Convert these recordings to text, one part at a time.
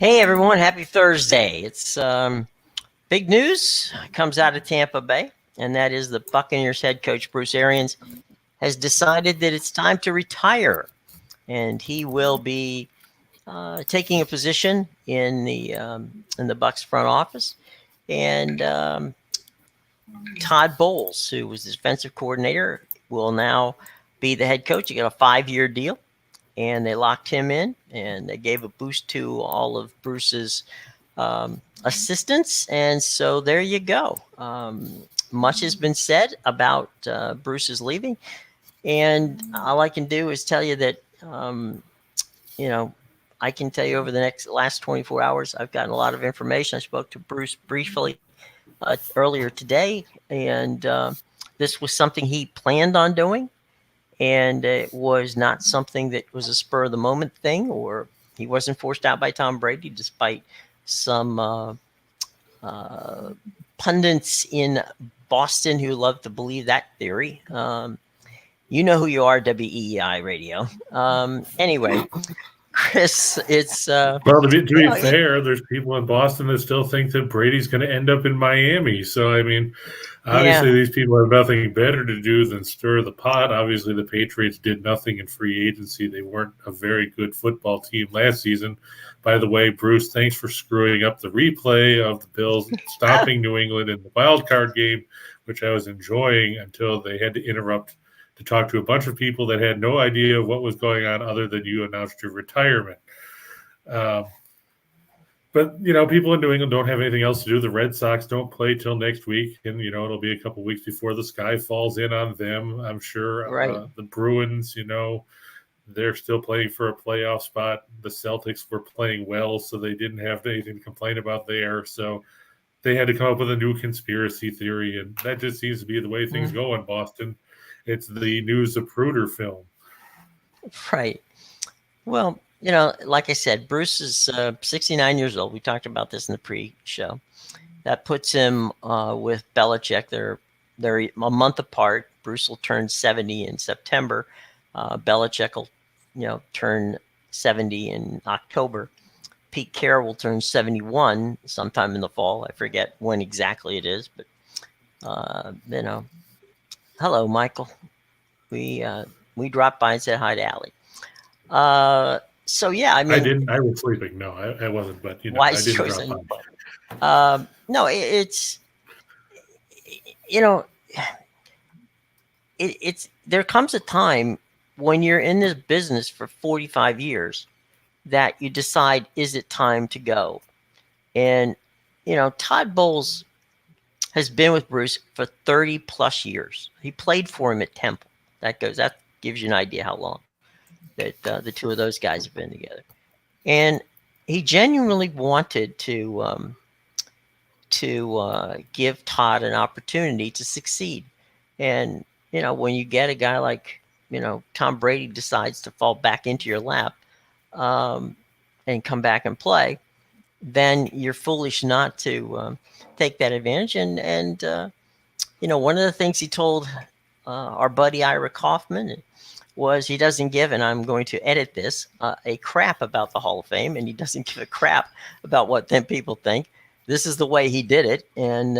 Hey everyone, happy Thursday. It's big news comes out of Tampa Bay, and that is the Buccaneers head coach Bruce Arians has decided that it's time to retire, and he will be taking a position in the Bucs front office. And Todd Bowles, who was the defensive coordinator, will now be the head coach. He got a 5-year deal, and they locked him in, and they gave a boost to all of Bruce's assistants. And so there you go. Much has been said about Bruce's leaving. And all I can do is tell you that, I can tell you over the last 24 hours, I've gotten a lot of information. I spoke to Bruce briefly earlier today, and this was something he planned on doing. And it was not something that was a spur of the moment thing, or he wasn't forced out by Tom Brady, despite some pundits in Boston who love to believe that theory. You know who you are, WEEI Radio. Anyway, Chris, it's well, to be fair, there's people in Boston that still think that Brady's going to end up in Miami. So, I mean, obviously, these people have nothing better to do than stir the pot. Obviously, the Patriots did nothing in free agency. They weren't a very good football team last season. By the way, Bruce, thanks for screwing up the replay of the Bills stopping New England in the wild card game, which I was enjoying until they had to interrupt to talk to a bunch of people that had no idea what was going on other than you announced your retirement. But, people in New England don't have anything else to do. The Red Sox don't play till next week, and, it'll be a couple weeks before the sky falls in on them, I'm sure. right. The Bruins, they're still playing for a playoff spot. The Celtics were playing well, so they didn't have anything to complain about there. So they had to come up with a new conspiracy theory, and that just seems to be the way things go in Boston. It's the News Zapruder film. Right. Well, like I said, Bruce is 69 years old. We talked about this in the pre-show. That puts him with Belichick. They're a month apart. Bruce will turn 70 in September. Belichick will, turn 70 in October. Pete Carroll will turn 71 sometime in the fall. I forget when exactly it is, but hello, Michael. We dropped by and said hi to Allie. So yeah, I mean, I didn't. I was sleeping. No, I wasn't. But wise I didn't choice drop by. No, it's it's there comes a time when you're in this business for 45 years that you decide, is it time to go? And Todd Bowles has been with Bruce for 30 plus years. He played for him at Temple. That gives you an idea how long that the two of those guys have been together. And he genuinely wanted to give Todd an opportunity to succeed. And when you get a guy like Tom Brady decides to fall back into your lap and come back and play, then you're foolish not to take that advantage. And one of the things he told our buddy Ira Kaufman was he doesn't give, and I'm going to edit this, a crap about the Hall of Fame, and he doesn't give a crap about what them people think. This is the way he did it, and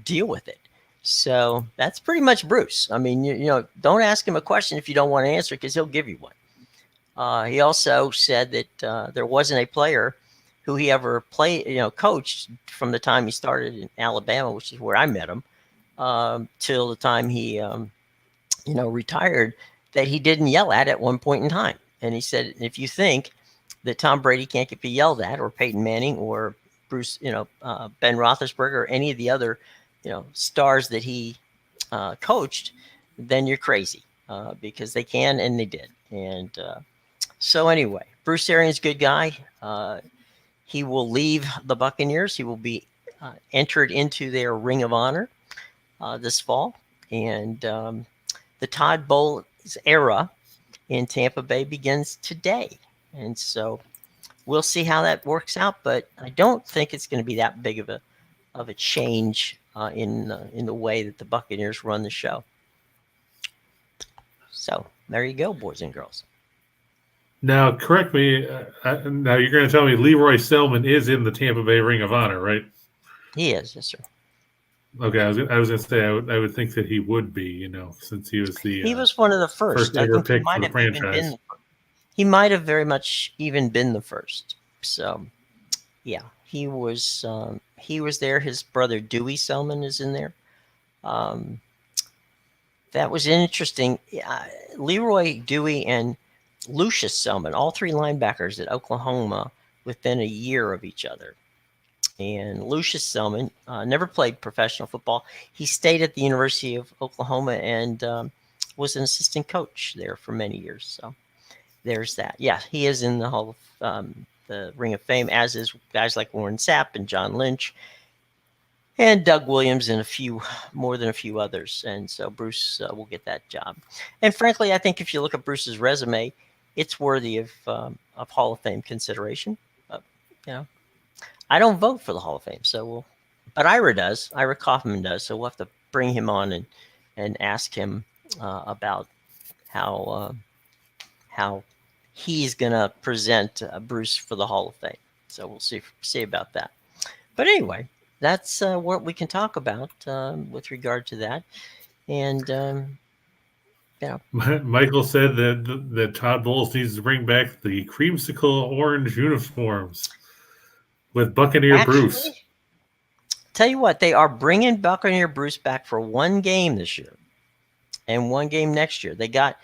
deal with it. So that's pretty much Bruce. I mean, don't ask him a question if you don't want to answer, because he'll give you one. He also said that there wasn't a player who he ever coached from the time he started in Alabama, which is where I met him, till the time he, retired, that he didn't yell at one point in time. And he said, if you think that Tom Brady can't be yelled at, or Peyton Manning, or Bruce, Ben Roethlisberger, or any of the other, stars that he coached, then you're crazy, because they can, and they did. And so anyway, Bruce Arians, good guy. He will leave the Buccaneers. He will be entered into their Ring of Honor this fall. And the Todd Bowles era in Tampa Bay begins today. And so we'll see how that works out. But I don't think it's going to be that big of a change in the way that the Buccaneers run the show. So there you go, boys and girls. Now, correct me. Now, you're going to tell me Leroy Selman is in the Tampa Bay Ring of Honor, right? He is, yes, sir. Okay, I was going to say I would think that he would be, since he was He was one of the first first. I ever think he pick for might the have even franchise. been. He might have very much even been the first. So, yeah, he was. He was there. His brother Dewey Selman is in there. That was interesting. Leroy, Dewey, and Lucius Selman, all three linebackers at Oklahoma within a year of each other. And Lucius Selman never played professional football. He stayed at the University of Oklahoma and was an assistant coach there for many years. So there's that. Yeah, he is in the Hall of the Ring of Fame, as is guys like Warren Sapp and John Lynch and Doug Williams and more than a few others. And so Bruce will get that job. And frankly, I think if you look at Bruce's resume, it's worthy of Hall of Fame consideration. I don't vote for the Hall of Fame, but Ira does. Ira Kaufman does. So we'll have to bring him on and ask him about how he's gonna present Bruce for the Hall of Fame. So we'll see about that. But anyway, that's what we can talk about with regard to that. And Michael said that Todd Bowles needs to bring back the creamsicle orange uniforms with Buccaneer Bruce. Tell you what, they are bringing Buccaneer Bruce back for one game this year and one game next year. They got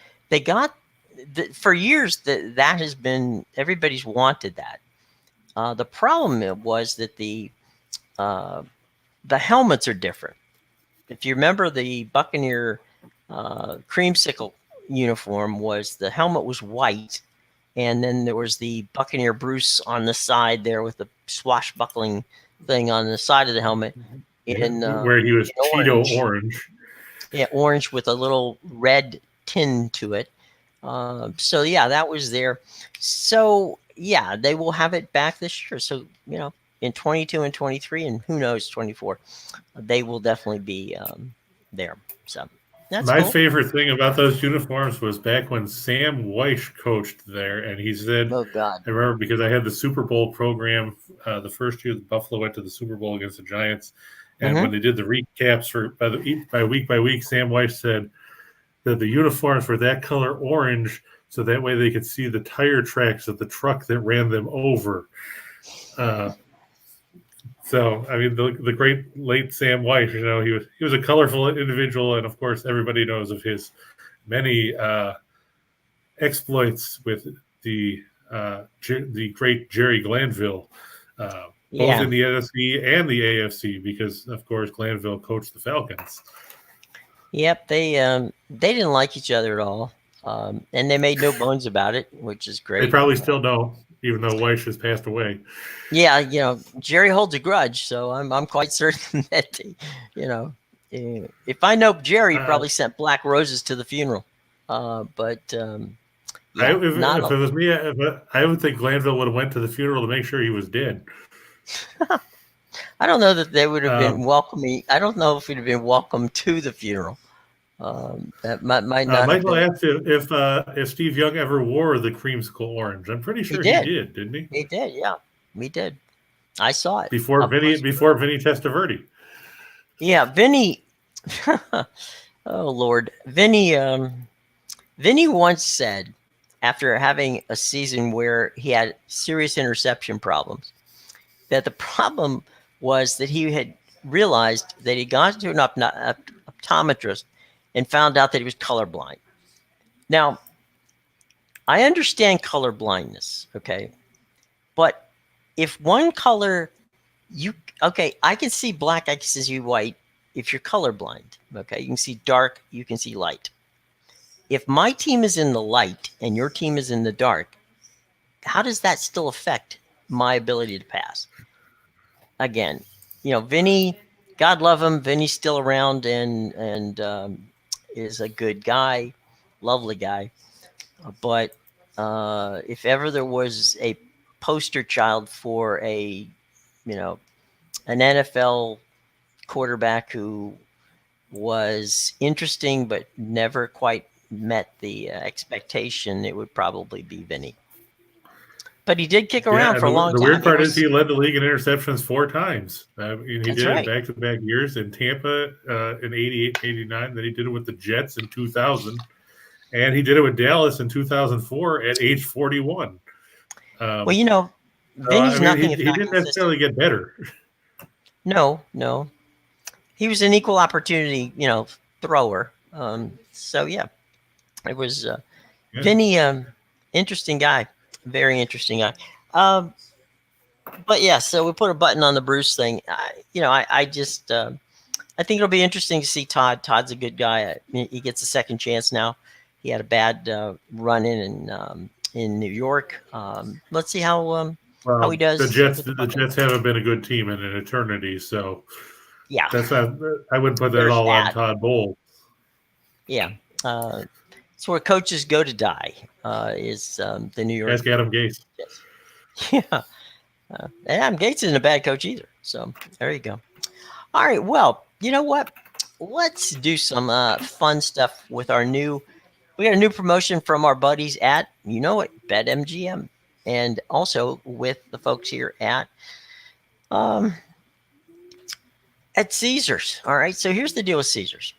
for years that has been, everybody's wanted that. The problem was that the helmets are different. If you remember, the Buccaneer creamsicle uniform the helmet was white, and then there was the Buccaneer Bruce on the side there with the swashbuckling thing on the side of the helmet where he was Cheeto orange. Yeah, orange with a little red tin to it. So yeah, that was there. So yeah, they will have it back this year. So in 22 and 23, and who knows 24, they will definitely be there. So that's my cool. favorite thing about those uniforms was back when Sam Weish coached there, and he said, "Oh God!" I remember because I had the Super Bowl program the first year the Buffalo went to the Super Bowl against the Giants, and when they did the recaps by week, Sam Weish said that the uniforms were that color orange, so that way they could see the tire tracks of the truck that ran them over. So, I mean, the great late Sam Weish, he was a colorful individual, and of course, everybody knows of his many exploits with the great Jerry Glanville, both in the NFC and the AFC, because of course Glanville coached the Falcons. Yep, they didn't like each other at all, and they made no bones about it, which is great. They probably still don't, even though Weish has passed away. Yeah, Jerry holds a grudge, so I'm quite certain that if I know Jerry, he probably sent black roses to the funeral. But if it was me, I would think Glanville would have went to the funeral to make sure he was dead. I don't know that they would have been welcoming. I don't know if he'd have been welcome to the funeral. That might not. Michael asked if Steve Young ever wore the creamsicle orange. I'm pretty sure he did, didn't he? He did, yeah. We did. I saw it before Vinny Testaverde. Yeah, Vinny. Oh Lord, Vinny. Vinny once said, after having a season where he had serious interception problems, that the problem was that he had realized that he'd gone to an optometrist and found out that he was colorblind. Now, I understand color blindness, okay? But if one color, I can see black, I can see white if you're colorblind, okay? You can see dark, you can see light. If my team is in the light and your team is in the dark, how does that still affect my ability to pass? Again, Vinny, God love him, Vinny's still around and is a good guy, lovely guy. But if ever there was a poster child for an NFL quarterback who was interesting but never quite met the expectation, it would probably be Vinny. But he did kick around for a long time. The weird part is he led the league in interceptions 4 times. He did it right. in back-to-back years in Tampa in 88, 89. Then he did it with the Jets in 2000. And he did it with Dallas in 2004 at age 41. Well, you know, Vinny's nothing. He didn't necessarily get better. No. He was an equal opportunity, thrower. So, yeah, it was Vinny, interesting guy. Very interesting guy. But, yeah, so we put a button on the Bruce thing. I just I think it'll be interesting to see Todd. Todd's a good guy. He gets a second chance now. He had a bad run in New York. Let's see how he does. The Jets haven't been a good team in an eternity, so yeah, that's not. I wouldn't put that all on Todd Bowles. Yeah, it's where coaches go to die. Is the New York? Ask Adam Gase. Yeah, Adam Gase isn't a bad coach either. So there you go. All right. Well, you know what? Let's do some fun stuff with our new. We got a new promotion from our buddies at, BetMGM, and also with the folks here at Caesars. All right, so here's the deal with Caesars.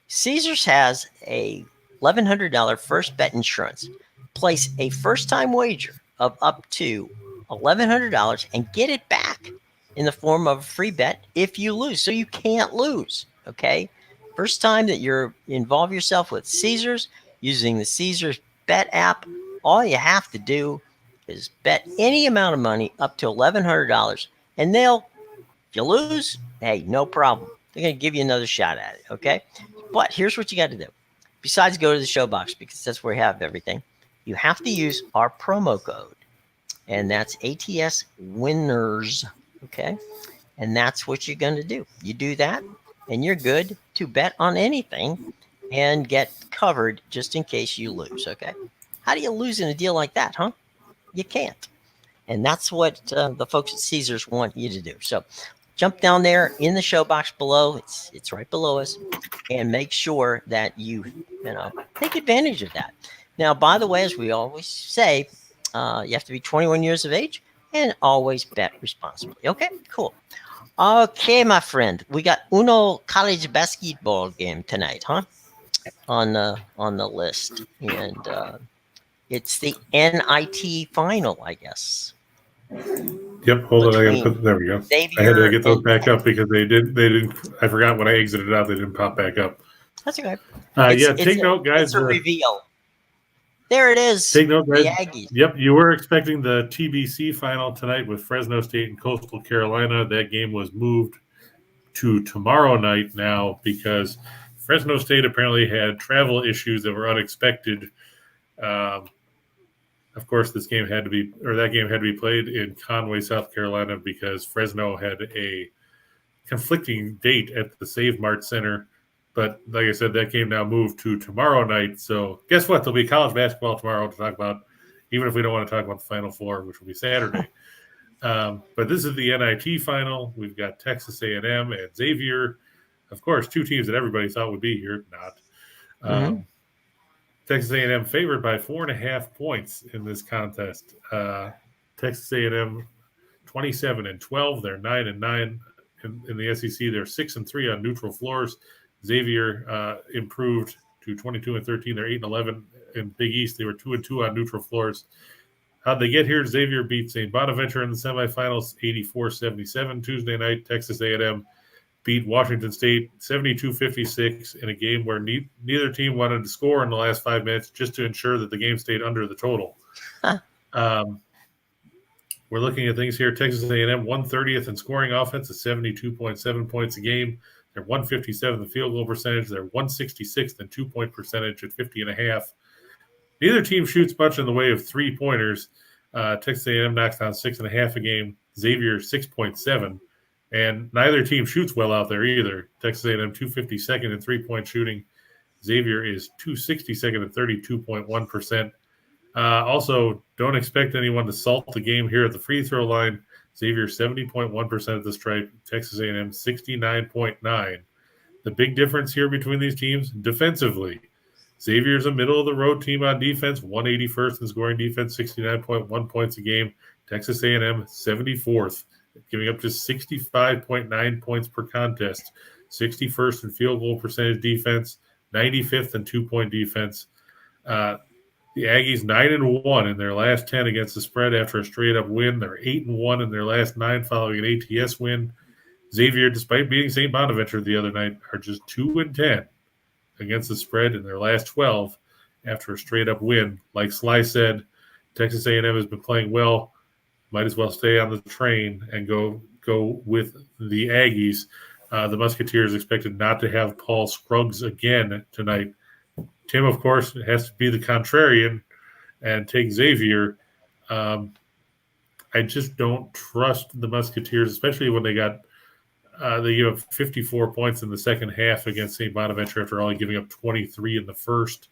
Caesars has a $1,100 first bet insurance. Place a first-time wager of up to $1,100 and get it back in the form of a free bet if you lose. So you can't lose, okay? First time that you're involve yourself with Caesars, using the Caesars Bet app, all you have to do is bet any amount of money up to $1,100, and if you lose, hey, no problem. They're going to give you another shot at it, okay? But here's what you got to do. Besides go to the show box, because that's where we have everything, you have to use our promo code, and that's ATS WHINERS, okay? And that's what you're going to do. You do that, and you're good to bet on anything and get covered just in case you lose, okay? How do you lose in a deal like that, huh? You can't. And that's what the folks at Caesars want you to do. So jump down there in the show box below. It's right below us. And make sure that you take advantage of that. Now, by the way, as we always say, you have to be 21 years of age and always bet responsibly. Okay, cool. Okay, my friend. We got Uno college basketball game tonight, huh? On the list, and it's the NIT final, I guess. Yep, hold on. There we go. Xavier, I had to get those back up because they didn't. I forgot when I exited out, they didn't pop back up. That's okay. Take note, guys. It's a reveal. There it is. Take note, guys. The Aggies. Yep, you were expecting the TBC final tonight with Fresno State and Coastal Carolina. That game was moved to tomorrow night now because Fresno State apparently had travel issues that were unexpected. Of course, that game had to be played in Conway, South Carolina, because Fresno had a conflicting date at the Save Mart Center. But like I said, that game now moved to tomorrow night. So guess what? There'll be college basketball tomorrow to talk about, even if we don't want to talk about the Final Four, which will be Saturday. But this is the NIT final. We've got Texas A&M and Xavier. Of course, two teams that everybody thought would be here, not. Texas A&M favored by 4.5 points in this contest. Texas A&M 27-12. They're 9-9 in the SEC. They're 6-3 on neutral floors. Xavier improved to 22-13. They're 8-11 in Big East. They were 2-2 on neutral floors. How'd they get here? Xavier beat St. Bonaventure in the semifinals, 84-77. Tuesday night, Texas A&M beat Washington State 72-56 in a game where neither team wanted to score in the last 5 minutes just to ensure that the game stayed under the total. We're looking at things here. Texas A&M 130th in scoring offense at 72.7 points a game. They're 157th in field goal percentage. They're 166th in 2-point percentage at 50.5. Neither team shoots much in the way of 3-pointers. Texas A&M knocks down 6.5 a game. Xavier 6.7. And neither team shoots well out there either. Texas A&M 252nd in 3-point shooting. Xavier is 262nd at 32.1%. Also, don't expect anyone to salt the game here at the free throw line. Xavier 70.1% at the stripe. Texas A&M 69.9. The big difference here between these teams, defensively. Xavier's a middle-of-the-road team on defense, 181st in scoring defense, 69.1 points a game. Texas A&M, 74th, giving up just 65.9 points per contest, 61st in field goal percentage defense, 95th in two-point defense. The Aggies 9-1 in their last 10 against the spread after a straight-up win. They're 8-1 in their last 9 following an ATS win. Xavier, despite beating St. Bonaventure the other night, are just 2-10 against the spread in their last 12 after a straight-up win. Like Sly said, Texas A&M has been playing well. Might as well stay on the train and go with the Aggies. The Musketeers expected not to have Paul Scruggs again tonight. Tim, of course, has to be the contrarian and take Xavier. I just don't trust the Musketeers, especially when they gave up 54 points in the second half against St. Bonaventure after only giving up 23 in the first.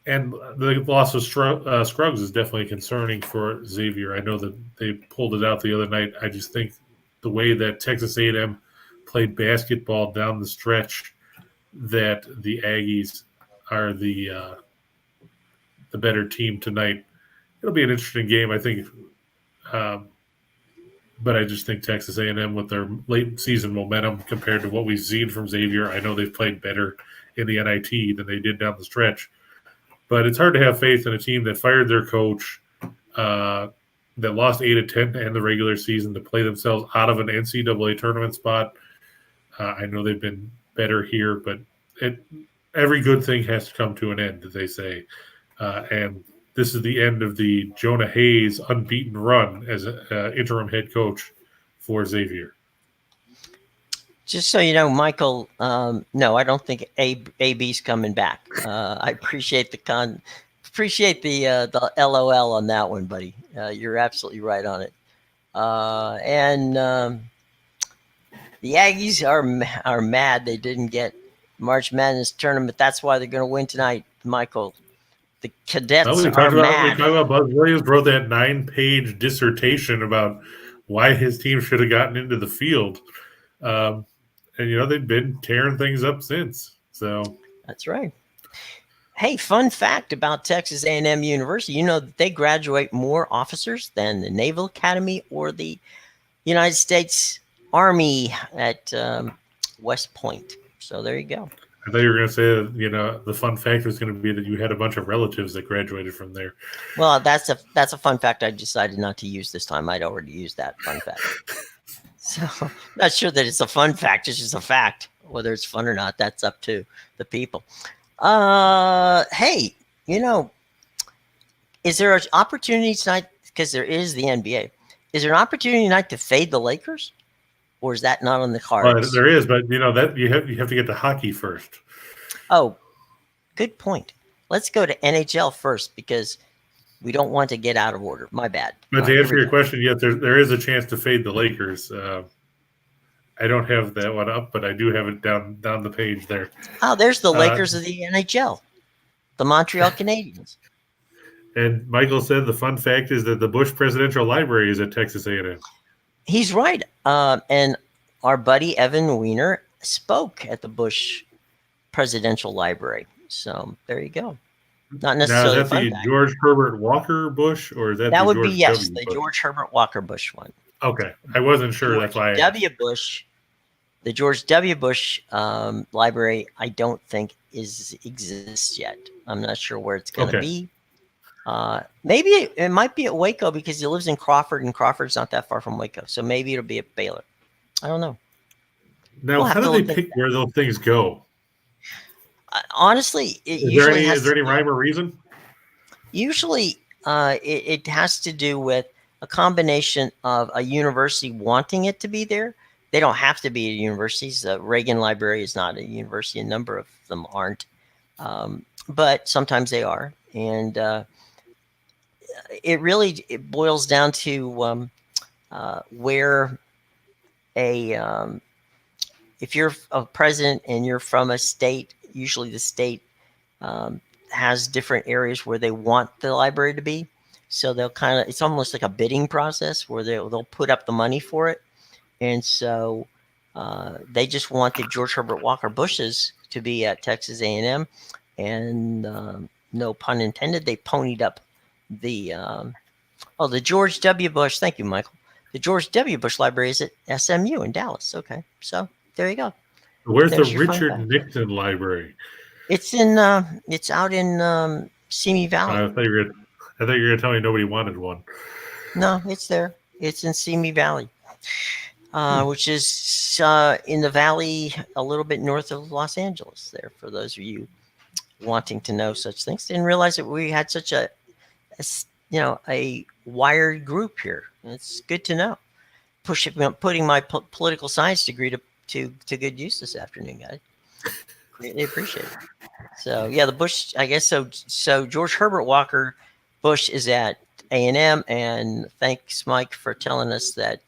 And the loss of Scruggs is definitely concerning for Xavier. I know that they pulled it out the other night. I just think the way that Texas A&M played basketball down the stretch, that the Aggies are the better team tonight. It'll be an interesting game, I think. But I just think Texas A&M, with their late season momentum compared to what we've seen from Xavier, I know they've played better in the NIT than they did down the stretch. But it's hard to have faith in a team that fired their coach, that lost 8 of 10 to end the regular season, to play themselves out of an NCAA tournament spot. I know they've been better here, but every good thing has to come to an end, as they say. And this is the end of the Jonah Hayes unbeaten run as an interim head coach for Xavier. Just so you know, Michael, no, I don't think AB's coming back. I appreciate the LOL on that one, buddy. You're absolutely right on it. And the Aggies are mad they didn't get March Madness tournament. That's why they're going to win tonight, Michael. The Cadets are mad. We talked about Buzz Williams wrote that 9-page dissertation about why his team should have gotten into the field. And, they've been tearing things up since. So that's right. Hey, fun fact about Texas A&M University. You know that they graduate more officers than the Naval Academy or the United States Army at West Point. So there you go. I thought you were going to say, the fun fact was going to be that you had a bunch of relatives that graduated from there. Well, that's a fun fact I decided not to use this time. I'd already used that fun fact. So not sure that it's a fun fact. It's just a fact. Whether it's fun or not, that's up to the people. Hey, is there an opportunity tonight? Because there is the NBA. Is there an opportunity tonight to fade the Lakers? Or is that not on the cards? There is, but that you have to get to hockey first. Oh, good point. Let's go to NHL first because we don't want to get out of order. My bad. But to answer your question, yes, there is a chance to fade the Lakers. I don't have that one up, but I do have it down the page there. Oh, there's the Lakers of the NHL, the Montreal Canadiens. And Michael said the fun fact is that the Bush Presidential Library is at Texas A&M. He's right. And our buddy Evan Weiner spoke at the Bush Presidential Library. So there you go. Not necessarily. Now, is that the George Herbert Walker Bush, or is that the would George be yes, the George Herbert Walker Bush one. Okay, I wasn't sure. That's why. The George W. Bush Library, I don't think exists yet. I'm not sure where it's going to be. Maybe it might be at Waco because he lives in Crawford, and Crawford's not that far from Waco. So maybe it'll be at Baylor. I don't know. Now, how do they pick where those things go? Honestly, is there any rhyme or reason? Usually, it has to do with a combination of a university wanting it to be there. They don't have to be at universities. Reagan Library is not a university. A number of them aren't. But sometimes they are. And it boils down to where if you're a president and you're from a state, usually the state has different areas where they want the library to be. So they'll it's almost like a bidding process where they'll put up the money for it. And so they just want the George Herbert Walker Bushes to be at Texas A&M, and no pun intended, they ponied up the the George W. Bush. Thank you, Michael. The George W. Bush Library is at SMU in Dallas. Okay, so there you go. Where's the Richard Nixon Library? It's out in Simi Valley. I thought you were going to tell me nobody wanted one. No, it's there. It's in Simi Valley, which is in the valley a little bit north of Los Angeles. There, for those of you wanting to know such things, didn't realize that we had such a wired group here. It's good to know. Putting my political science degree to good use this afternoon, guys. Greatly appreciate it. So yeah, the Bush, I guess so. So George Herbert Walker Bush is at A&M, and thanks, Mike, for telling us that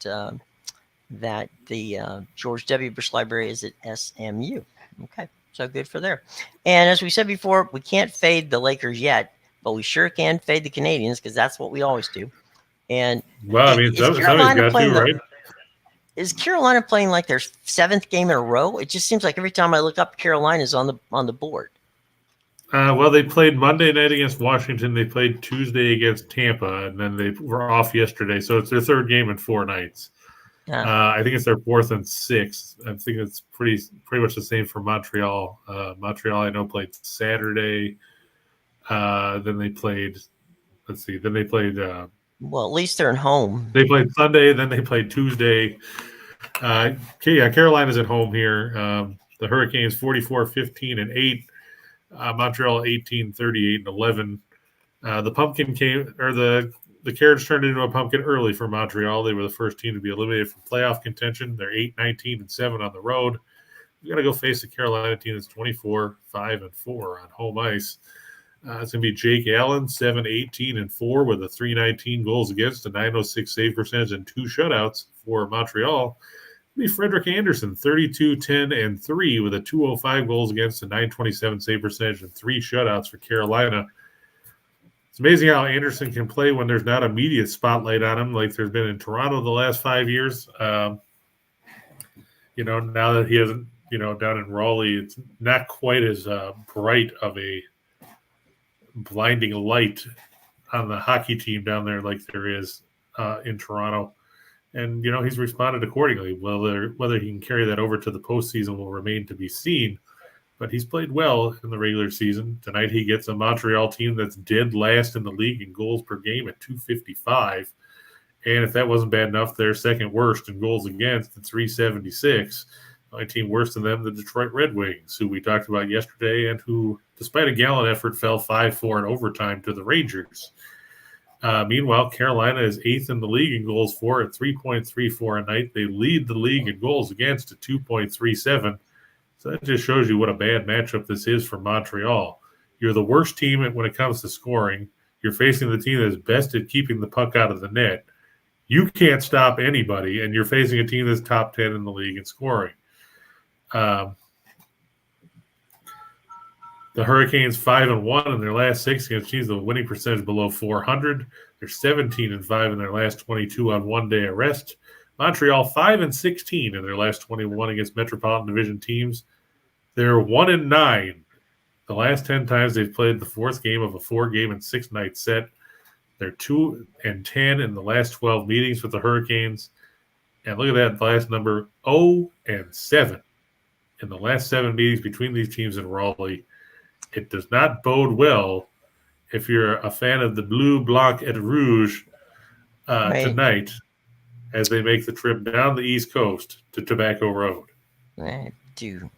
that the George W. Bush Library is at SMU. Okay, so good for there. And as we said before, we can't fade the Lakers yet, but we sure can fade the Canadiens, because that's what we always do. And well, I mean, somebody's got to, right? Is Carolina playing like their 7th game in a row? It just seems like every time I look up, Carolina's on the board. Well, they played Monday night against Washington. They played Tuesday against Tampa, and then they were off yesterday. So it's their 3rd game in 4 nights. I think it's their 4th and 6th. I think it's pretty much the same for Montreal. Montreal, I know, played Saturday. Then they played. Let's see. Then they played. Well, at least they're at home. They played Sunday. Then they played Tuesday. Carolina's at home here. The Hurricanes 44-15-8. Montreal 18-38-11. The pumpkin the carriage turned into a pumpkin early for Montreal. They were the first team to be eliminated from playoff contention. They're 8-19-7 on the road. We got to go face the Carolina team that's 24-5-4 on home ice. It's going to be Jake Allen, 7-18-4 with a 319 goals against, a 906 save percentage, and 2 shutouts for Montreal. It'll be Frederick Anderson, 32-10-3 with a 205 goals against, a 927 save percentage, and 3 shutouts for Carolina. It's amazing how Anderson can play when there's not a media spotlight on him, like there's been in Toronto the last 5 years. Now that he hasn't, down in Raleigh, it's not quite as bright of a blinding light on the hockey team down there like there is in Toronto. And, he's responded accordingly. Whether he can carry that over to the postseason will remain to be seen. But he's played well in the regular season. Tonight he gets a Montreal team that's dead last in the league in goals per game at 255. And if that wasn't bad enough, they're second worst in goals against at 376. My team worse than them, the Detroit Red Wings, who we talked about yesterday and who, despite a gallant effort, fell 5-4 in overtime to the Rangers. Meanwhile, Carolina is 8th in the league in goals for at 3.34 a night. They lead the league in goals against at 2.37. So that just shows you what a bad matchup this is for Montreal. You're the worst team when it comes to scoring. You're facing the team that's best at keeping the puck out of the net. You can't stop anybody, and you're facing a team that's top 10 in the league in scoring. The Hurricanes 5-1 in their last 6 against teams with a winning percentage below 400. They're 17-5 in their last 22 on one-day arrest. Montreal 5-16 in their last 21 against Metropolitan Division teams. They're 1-9 the last 10 times they've played the 4th game of a 4-game and 6-night set. They're 2-10 in the last 12 meetings with the Hurricanes. And look at that last number, 0-7 in the last 7 meetings between these teams in Raleigh. It does not bode well if you're a fan of the Bleu, Blanc, et Rouge tonight as they make the trip down the East Coast to Tobacco Road. I do.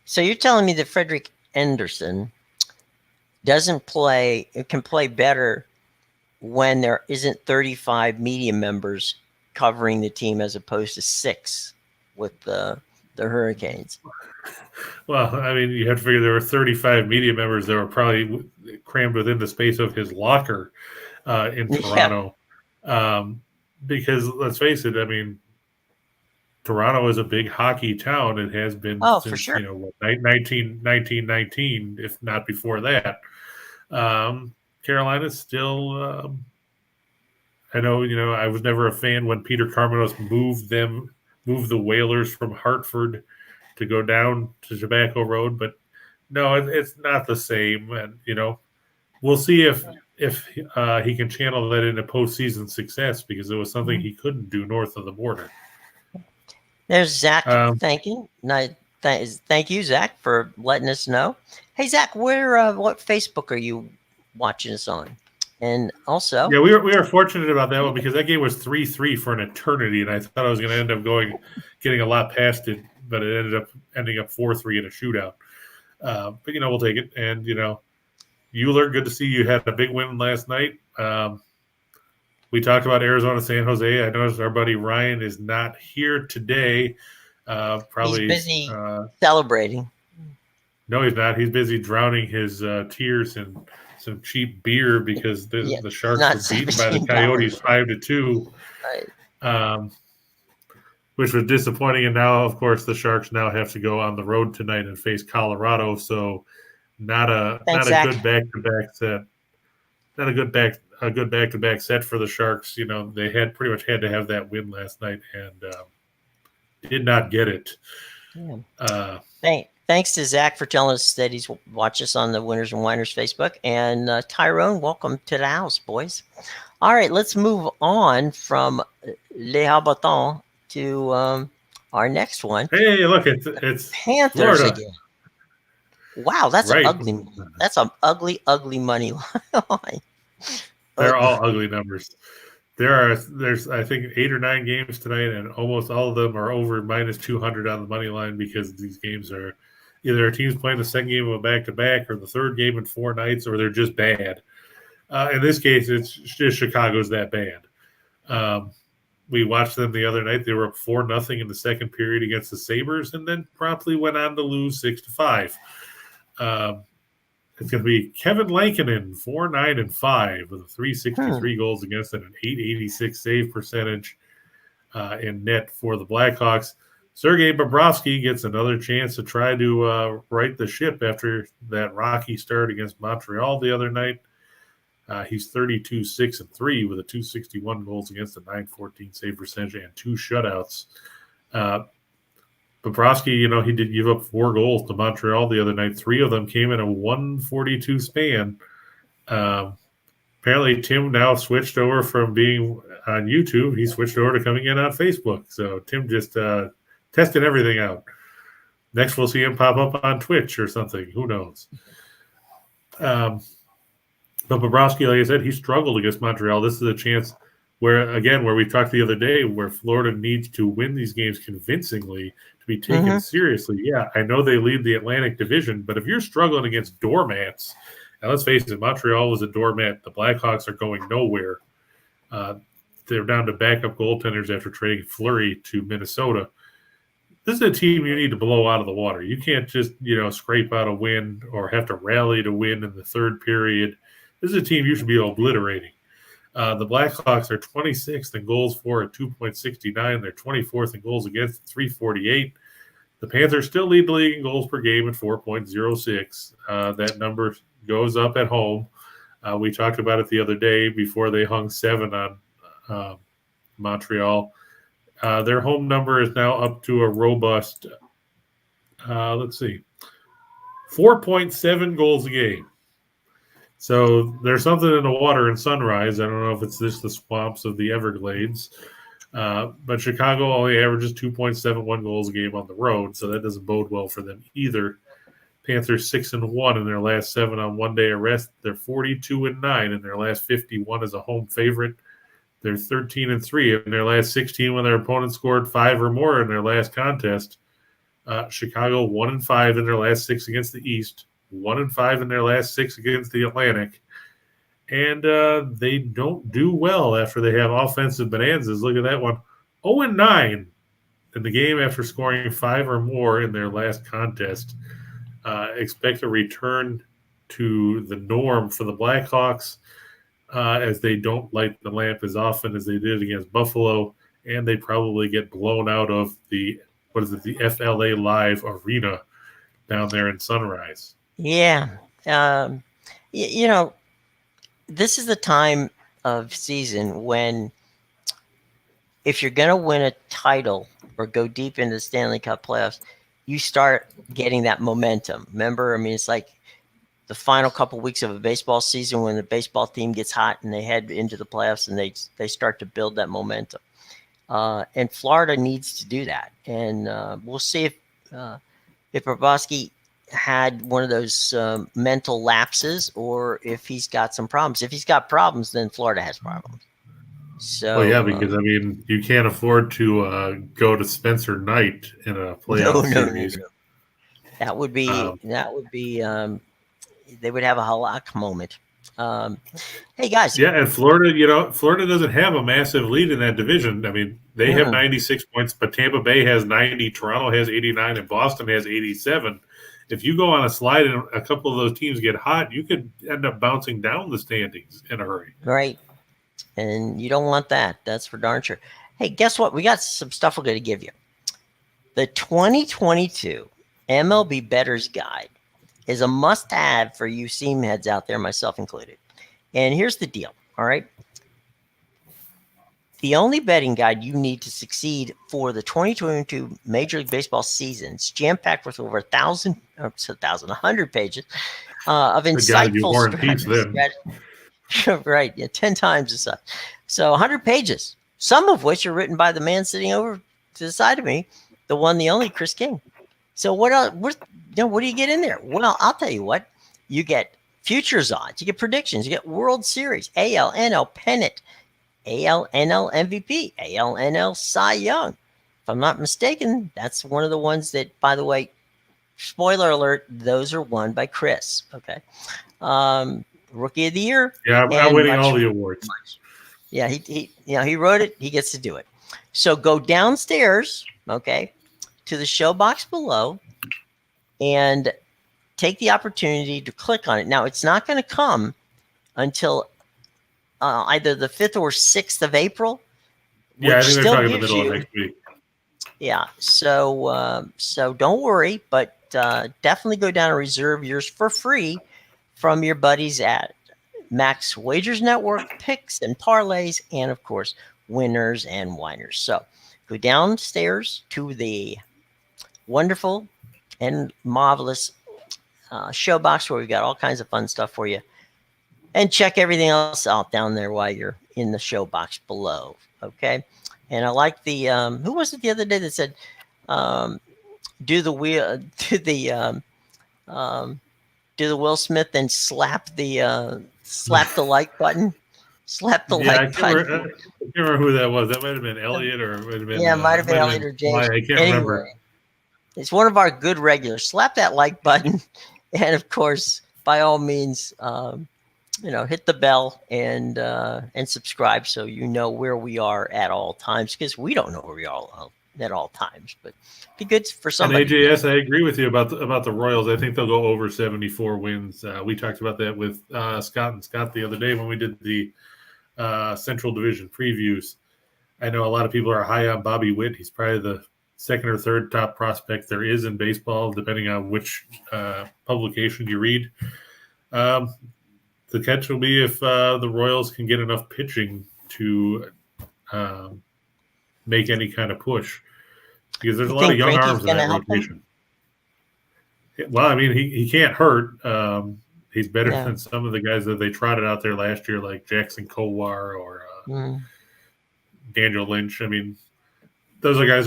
So you're telling me that Frederick Anderson can play better when there isn't 35 media members covering the team as opposed to 6 with the Hurricanes? Well, I mean, you have to figure there were 35 media members that were probably crammed within the space of his locker in Toronto. Yeah. Because let's face it, I mean, Toronto is a big hockey town. It has been since, for sure. 1919, if not before that. Carolina's still, I know, I was never a fan when Peter Carmenos moved the Whalers from Hartford to go down to Tobacco Road, but No, it's not the same, and we'll see if he can channel that into postseason success, because it was something he couldn't do north of the border. There's Zach. Thank you. Thank you, Zach, for letting us know. Hey, Zach, what Facebook are you watching us on? And also, yeah, we were fortunate about that one, because that game was 3-3 for an eternity, and I thought I was going to end up getting a lot past it, but it ending up 4-3 in a shootout. But we'll take it. And Euler, good to see you had a big win last night. We talked about Arizona, San Jose. I noticed our buddy Ryan is not here today. Probably he's busy celebrating. No, he's not. He's busy drowning his tears in some cheap beer, because the Sharks were beaten by the Coyotes 5-2, right. Which was disappointing. And now, of course, the Sharks now have to go on the road tonight and face Colorado. So not a good back-to-back set. Not a good back-to-back set for the Sharks. They had pretty much had to have that win last night, and did not get it. Yeah. Thanks to Zach for telling us that he's watched us on the Winners and Whiners Facebook. And Tyrone, welcome to the house, boys. All right, let's move on from Les Habitants to our next one. Hey, look, it's Panthers Florida again. Wow, that's right. ugly. That's an ugly money line. They're all ugly numbers. There's I think 8 or 9 games tonight, and almost all of them are over -200 on the money line, because these games are either a team's playing the second game of a back-to-back, or the third game in 4 nights, or they're just bad. In this case, it's just Chicago's that bad. We watched them the other night. They were up 4-0 in the second period against the Sabres, and then promptly went on to lose 6-5. It's going to be Kevin Lankinen, 4-9-5, with 363 goals against and an 886 save percentage in net for the Blackhawks. Sergei Bobrovsky gets another chance to try to right the ship after that rocky start against Montreal the other night. He's 32-6-3 with a 261 goals against, a 914 save percentage, and 2 shutouts. Bobrovsky, he did give up 4 goals to Montreal the other night. 3 of them came in a 142 span. Apparently, Tim now switched over from being on YouTube. He switched over to coming in on Facebook. So Tim just tested everything out. Next, we'll see him pop up on Twitch or something. Who knows? But Bobrovsky, like I said, he struggled against Montreal. This is a chance where we talked the other day, where Florida needs to win these games convincingly to be taken seriously. Yeah, I know they lead the Atlantic Division, but if you're struggling against doormats, and let's face it, Montreal was a doormat. The Blackhawks are going nowhere. They're down to backup goaltenders after trading Fleury to Minnesota. This is a team you need to blow out of the water. You can't just, scrape out a win or have to rally to win in the third period. This is a team you should be obliterating. The Blackhawks are 26th in goals for at 2.69. They're 24th in goals against at 348. The Panthers still lead the league in goals per game at 4.06. That number goes up at home. We talked about it the other day before they hung 7 on Montreal. Their home number is now up to a robust, 4.7 goals a game. So there's something in the water in Sunrise. I don't know if it's just the swamps of the Everglades. But Chicago only averages 2.71 goals a game on the road, so that doesn't bode well for them either. Panthers 6-1 in their last 7 on one-day arrest. They're 42-9 in their last 51 as a home favorite. They're 13-3 in their last 16 when their opponent scored 5 or more in their last contest. Chicago 1-5 in their last 6 against the East. 1-5 in their last 6 against the Atlantic. And they don't do well after they have offensive bonanzas. Look at that one. 0-9 in the game after scoring 5 or more in their last contest. Expect a return to the norm for the Blackhawks as they don't light the lamp as often as they did against Buffalo. And they probably get blown out of the FLA Live Arena down there in Sunrise. Yeah. This is the time of season when, if you're going to win a title or go deep into the Stanley Cup playoffs, you start getting that momentum. Remember, I mean, it's like the final couple weeks of a baseball season when the baseball team gets hot and they head into the playoffs and they start to build that momentum. And Florida needs to do that. And we'll see if Bobrovsky had one of those mental lapses or if he's got some problems. If he's got problems, then Florida has problems. So, well, yeah, because I mean, you can't afford to go to Spencer Knight in a playoff series. No. That would be they would have a halak moment. Hey guys, yeah, and Florida doesn't have a massive lead in that division. I mean, they have 96 points, but Tampa Bay has 90, Toronto has 89, and Boston has 87. If you go on a slide and a couple of those teams get hot, you could end up bouncing down the standings in a hurry. Right. And you don't want that. That's for darn sure. Hey, guess what? We got some stuff we're going to give you. The 2022 MLB Bettors Guide is a must-have for you seam heads out there, myself included. And here's the deal, all right? The only betting guide you need to succeed for the 2022 Major League Baseball season is jam-packed with over 100 pages of insightful strategies. Right, yeah, 10 times the size. So 100 pages, some of which are written by the man sitting over to the side of me, the one, the only Chris King. So what else? What do you get in there? Well, I'll tell you what. You get futures odds, you get predictions, you get World Series, AL, NL Pennant, AL, NL MVP, AL, NL Cy Young. If I'm not mistaken, that's one of the ones that, by the way, spoiler alert, those are won by Chris. Okay. Rookie of the Year. Yeah, I'm winning all the awards. Yeah, he wrote it. He gets to do it. So go downstairs, okay, to the show box below and take the opportunity to click on it. Now, it's not going to come until either the 5th or 6th of April. Yeah, I think they're talking the middle of next week. Yeah, so don't worry, but definitely go down and reserve yours for free from your buddies at Max Wagers Network, Picks and Parlays, and, of course, Winners and Whiners. So go downstairs to the wonderful and marvelous show box where we've got all kinds of fun stuff for you. And check everything else out down there while you're in the show box below, okay? And I like the who was it the other day that said do the Will Smith and slap the like button. Slap the like button. I can't remember who that was. That might have been Elliot or it might have been it might have been Elliot or James. I can't remember. It's one of our good regulars. Slap that like button, and of course, by all means, hit the bell and subscribe so you know where we are at all times, because we don't know where we are at all times. But be good for somebody. And AJS, I agree with you about the Royals. I think they'll go over 74 wins. We talked about that with Scott and Scott the other day when we did the Central Division previews. I know a lot of people are high on Bobby Witt. He's probably the second or third top prospect there is in baseball, depending on which publication you read. The catch will be if the Royals can get enough pitching to make any kind of push, because there's a lot of young arms in that rotation. Well, I mean, he can't hurt. He's better than some of the guys that they trotted out there last year, like Jackson Kowar or Daniel Lynch. I mean, those are guys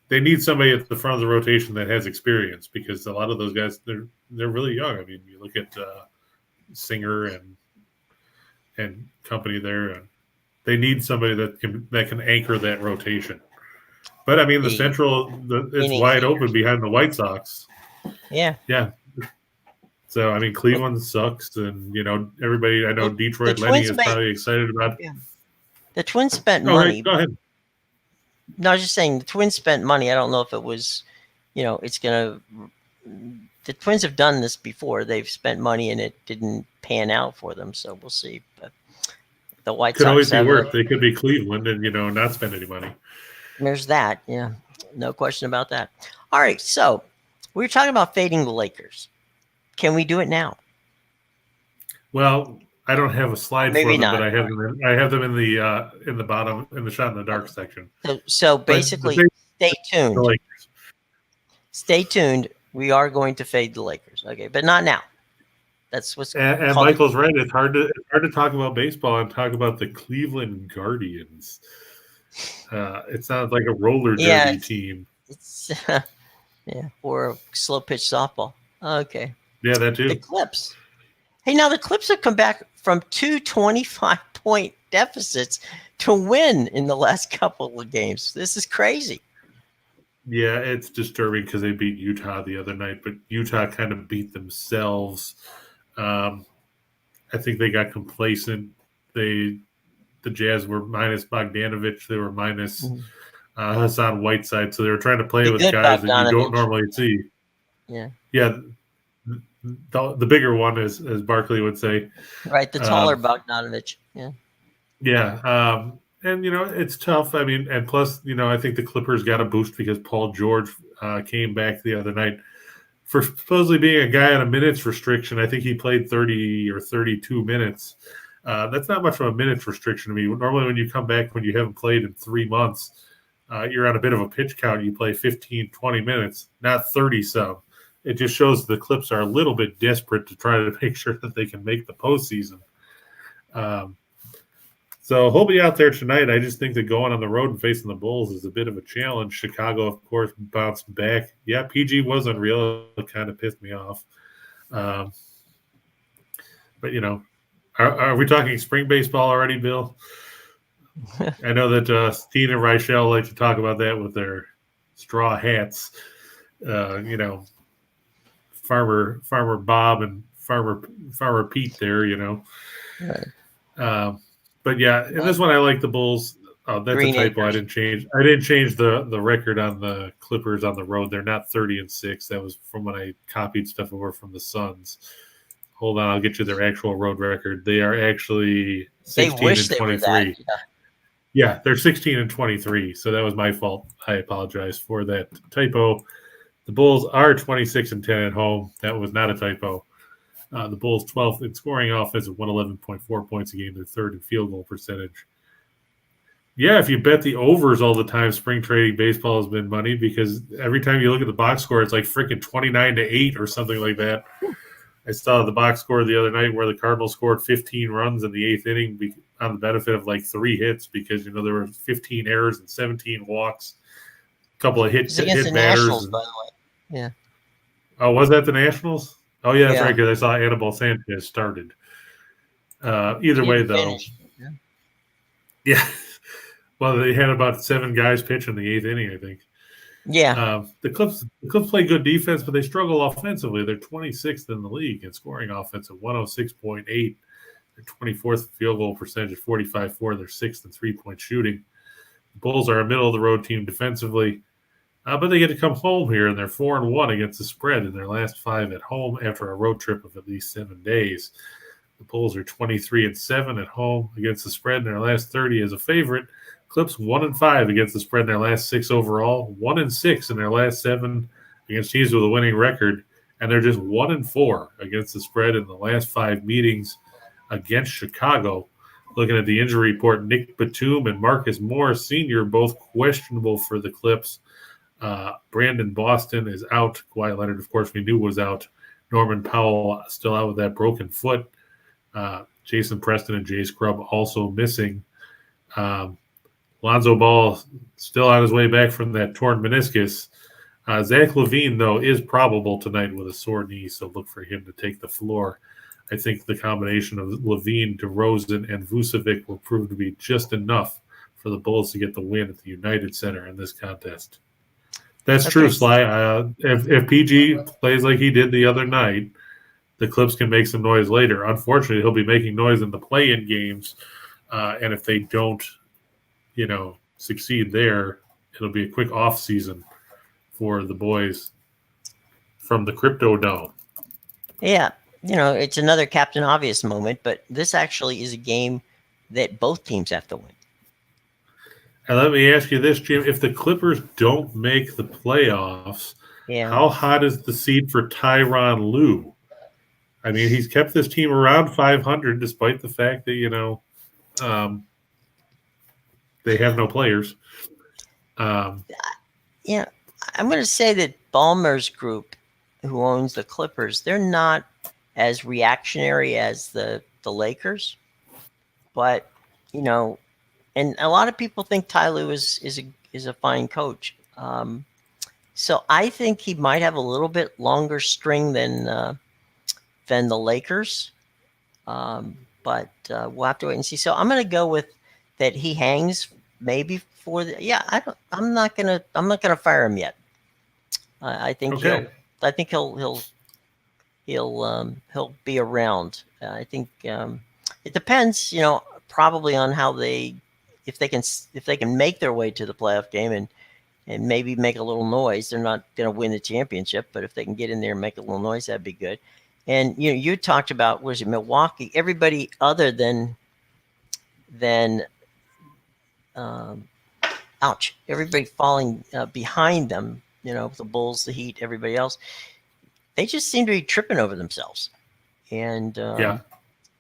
they need somebody at the front of the rotation that has experience, because a lot of those guys they're really young. I mean, you look at Singer and company there, and they need somebody that can anchor that rotation. But I mean, the Central, it's wide open behind the White Sox. Yeah. So I mean, Cleveland sucks, and everybody. I know Detroit Lenny is probably excited about. Yeah. The Twins spent money. Go ahead. No, I was just saying the Twins spent money. I don't know if it was, it's gonna. The Twins have done this before. They've spent money and it didn't pan out for them. So we'll see. But the White Sox could always be worse. They could be Cleveland and not spend any money. There's that. Yeah, no question about that. All right, so we were talking about fading the Lakers. Can we do it now? Well, I don't have a slide for them, but I have them in the bottom in the shot in the dark section. So basically, stay tuned. Stay tuned. We are going to fade the Lakers. Okay, but not now. That's what's and Michael's right. It's hard to talk about baseball and talk about the Cleveland Guardians. It sounds like a roller derby team. It's or a slow pitch softball. Okay. Yeah, that too. The Clips. Hey, now the Clips have come back from 2 25-point deficits to win in the last couple of games. This is crazy. Yeah, it's disturbing because they beat Utah the other night, but Utah kind of beat themselves. I think they got complacent. The Jazz were minus Bogdanovich. They were minus Hassan Whiteside. So they were trying to play with guys that you don't normally see. Yeah. Yeah. The bigger one, as Barkley would say. Right, the taller Bogdanovich. Yeah. Yeah. And, it's tough. I mean, and plus, I think the Clippers got a boost because Paul George came back the other night. For supposedly being a guy on a minutes restriction, I think he played 30 or 32 minutes. That's not much of a minutes restriction to me. Normally when you come back when you haven't played in 3 months, you're on a bit of a pitch count. You play 15, 20 minutes, not 30-some. It just shows the Clips are a little bit desperate to try to make sure that they can make the postseason. So he'll be out there tonight. I just think that going on the road and facing the Bulls is a bit of a challenge. Chicago, of course, bounced back. Yeah, PG was unreal. It kind of pissed me off. But, are we talking spring baseball already, Bill? I know that Steen and Reichel like to talk about that with their straw hats. Farmer Bob and Farmer Pete there, Right. But yeah, in this one I like the Bulls. Oh, that's Green a typo. Acres. I didn't change the record on the Clippers on the road. They're not 30-6. That was from when I copied stuff over from the Suns. Hold on, I'll get you their actual road record. They are actually 16-23. Yeah, they're 16-23. So that was my fault. I apologize for that typo. The Bulls are 26-10 at home. That was not a typo. The Bulls 12th in scoring offense at 111.4 points a game. They're third in field goal percentage. Yeah, if you bet the overs all the time, spring trading baseball has been money because every time you look at the box score, it's like freaking 29-8 or something like that. I saw the box score the other night where the Cardinals scored 15 runs in the 8th inning on the benefit of like 3 hits because, there were 15 errors and 17 walks, a couple of hit batters. Nationals, by the way. Yeah. Oh, was that the Nationals? Oh, yeah, that's right, because I saw Anibal Sanchez started. Either way, though. Yeah. Well, they had about 7 guys pitch in the 8th inning, I think. Yeah. The Clips play good defense, but they struggle offensively. They're 26th in the league in scoring offense at 106.8. They're 24th field goal percentage at 45.4. They're 6th in three-point shooting. The Bulls are a middle-of-the-road team defensively. But they get to come home here, and they're 4-1 against the spread in their last 5 at home after a road trip of at least 7 days. The Bulls are 23-7 at home against the spread in their last 30 as a favorite. Clips 1-5 against the spread in their last 6 overall, 1-6 in their last 7 against teams with a winning record, and they're just 1-4 against the spread in the last 5 meetings against Chicago. Looking at the injury report, Nick Batum and Marcus Morris Sr. both questionable for the Clips. Brandon Boston is out. Kawhi Leonard, of course, we knew was out. Norman Powell still out with that broken foot. Jason Preston and Jay Scrubb also missing. Lonzo Ball still on his way back from that torn meniscus. Zach LaVine, though, is probable tonight with a sore knee, so look for him to take the floor. I think the combination of LaVine, DeRozan, and Vucevic will prove to be just enough for the Bulls to get the win at the United Center in this contest. That's true, Sly. If PG plays like he did the other night, the Clips can make some noise later. Unfortunately, he'll be making noise in the play-in games, and if they don't, succeed there, it'll be a quick off season for the boys from the Crypto Dome. Yeah, it's another Captain Obvious moment, but this actually is a game that both teams have to win. And let me ask you this, Jim. If the Clippers don't make the playoffs, how hot is the seed for Tyronn Lue? I mean, he's kept this team around 500 despite the fact that, they have no players. I'm going to say that Ballmer's group, who owns the Clippers, they're not as reactionary as the Lakers, but and a lot of people think Ty Lue is a fine coach. So I think he might have a little bit longer string than the Lakers. But we'll have to wait and see. So I'm going to go with that he hangs maybe for the. Yeah, I'm not gonna fire him yet. I think he'll be around. I think it depends, probably on how if they can make their way to the playoff game and maybe make a little noise. They're not going to win the championship, but if they can get in there and make a little noise, that'd be good. And you talked about, was it Milwaukee? Everybody other than everybody falling behind them. The Bulls, the Heat, everybody else. They just seem to be tripping over themselves, and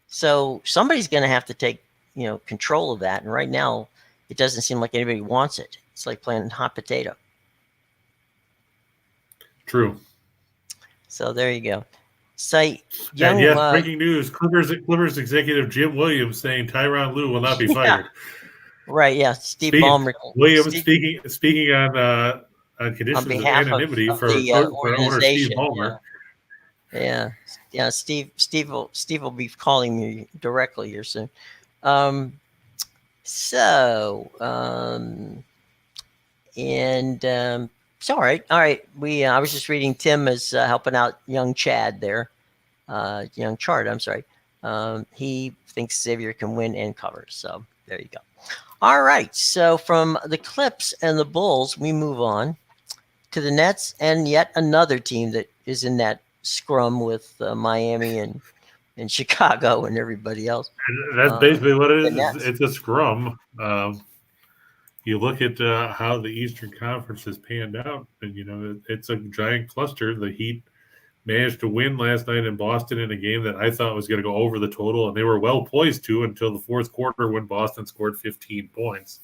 so somebody's going to have to take control of that. And right now, it doesn't seem like anybody wants it. It's like playing hot potato. True. So there you go. So, breaking news: Clippers executive Jim Williams saying Tyronn Lue will not be fired. Right. Yeah. Ballmer. Williams speaking on conditions of anonymity for owner Steve Ballmer. Yeah. Steve will be calling me directly here soon. So all right. I was just reading Tim is helping out young Chad there, young Chart. I'm sorry. He thinks Xavier can win and cover. So there you go. All right. So from the Clips and the Bulls, we move on to the Nets and yet another team that is in that scrum with Miami and Chicago and everybody else. And that's basically what it is. It's a scrum. You look at how the Eastern Conference has panned out, and it's a giant cluster. The Heat managed to win last night in Boston in a game that I thought was going to go over the total, and they were well poised to until the fourth quarter when Boston scored 15 points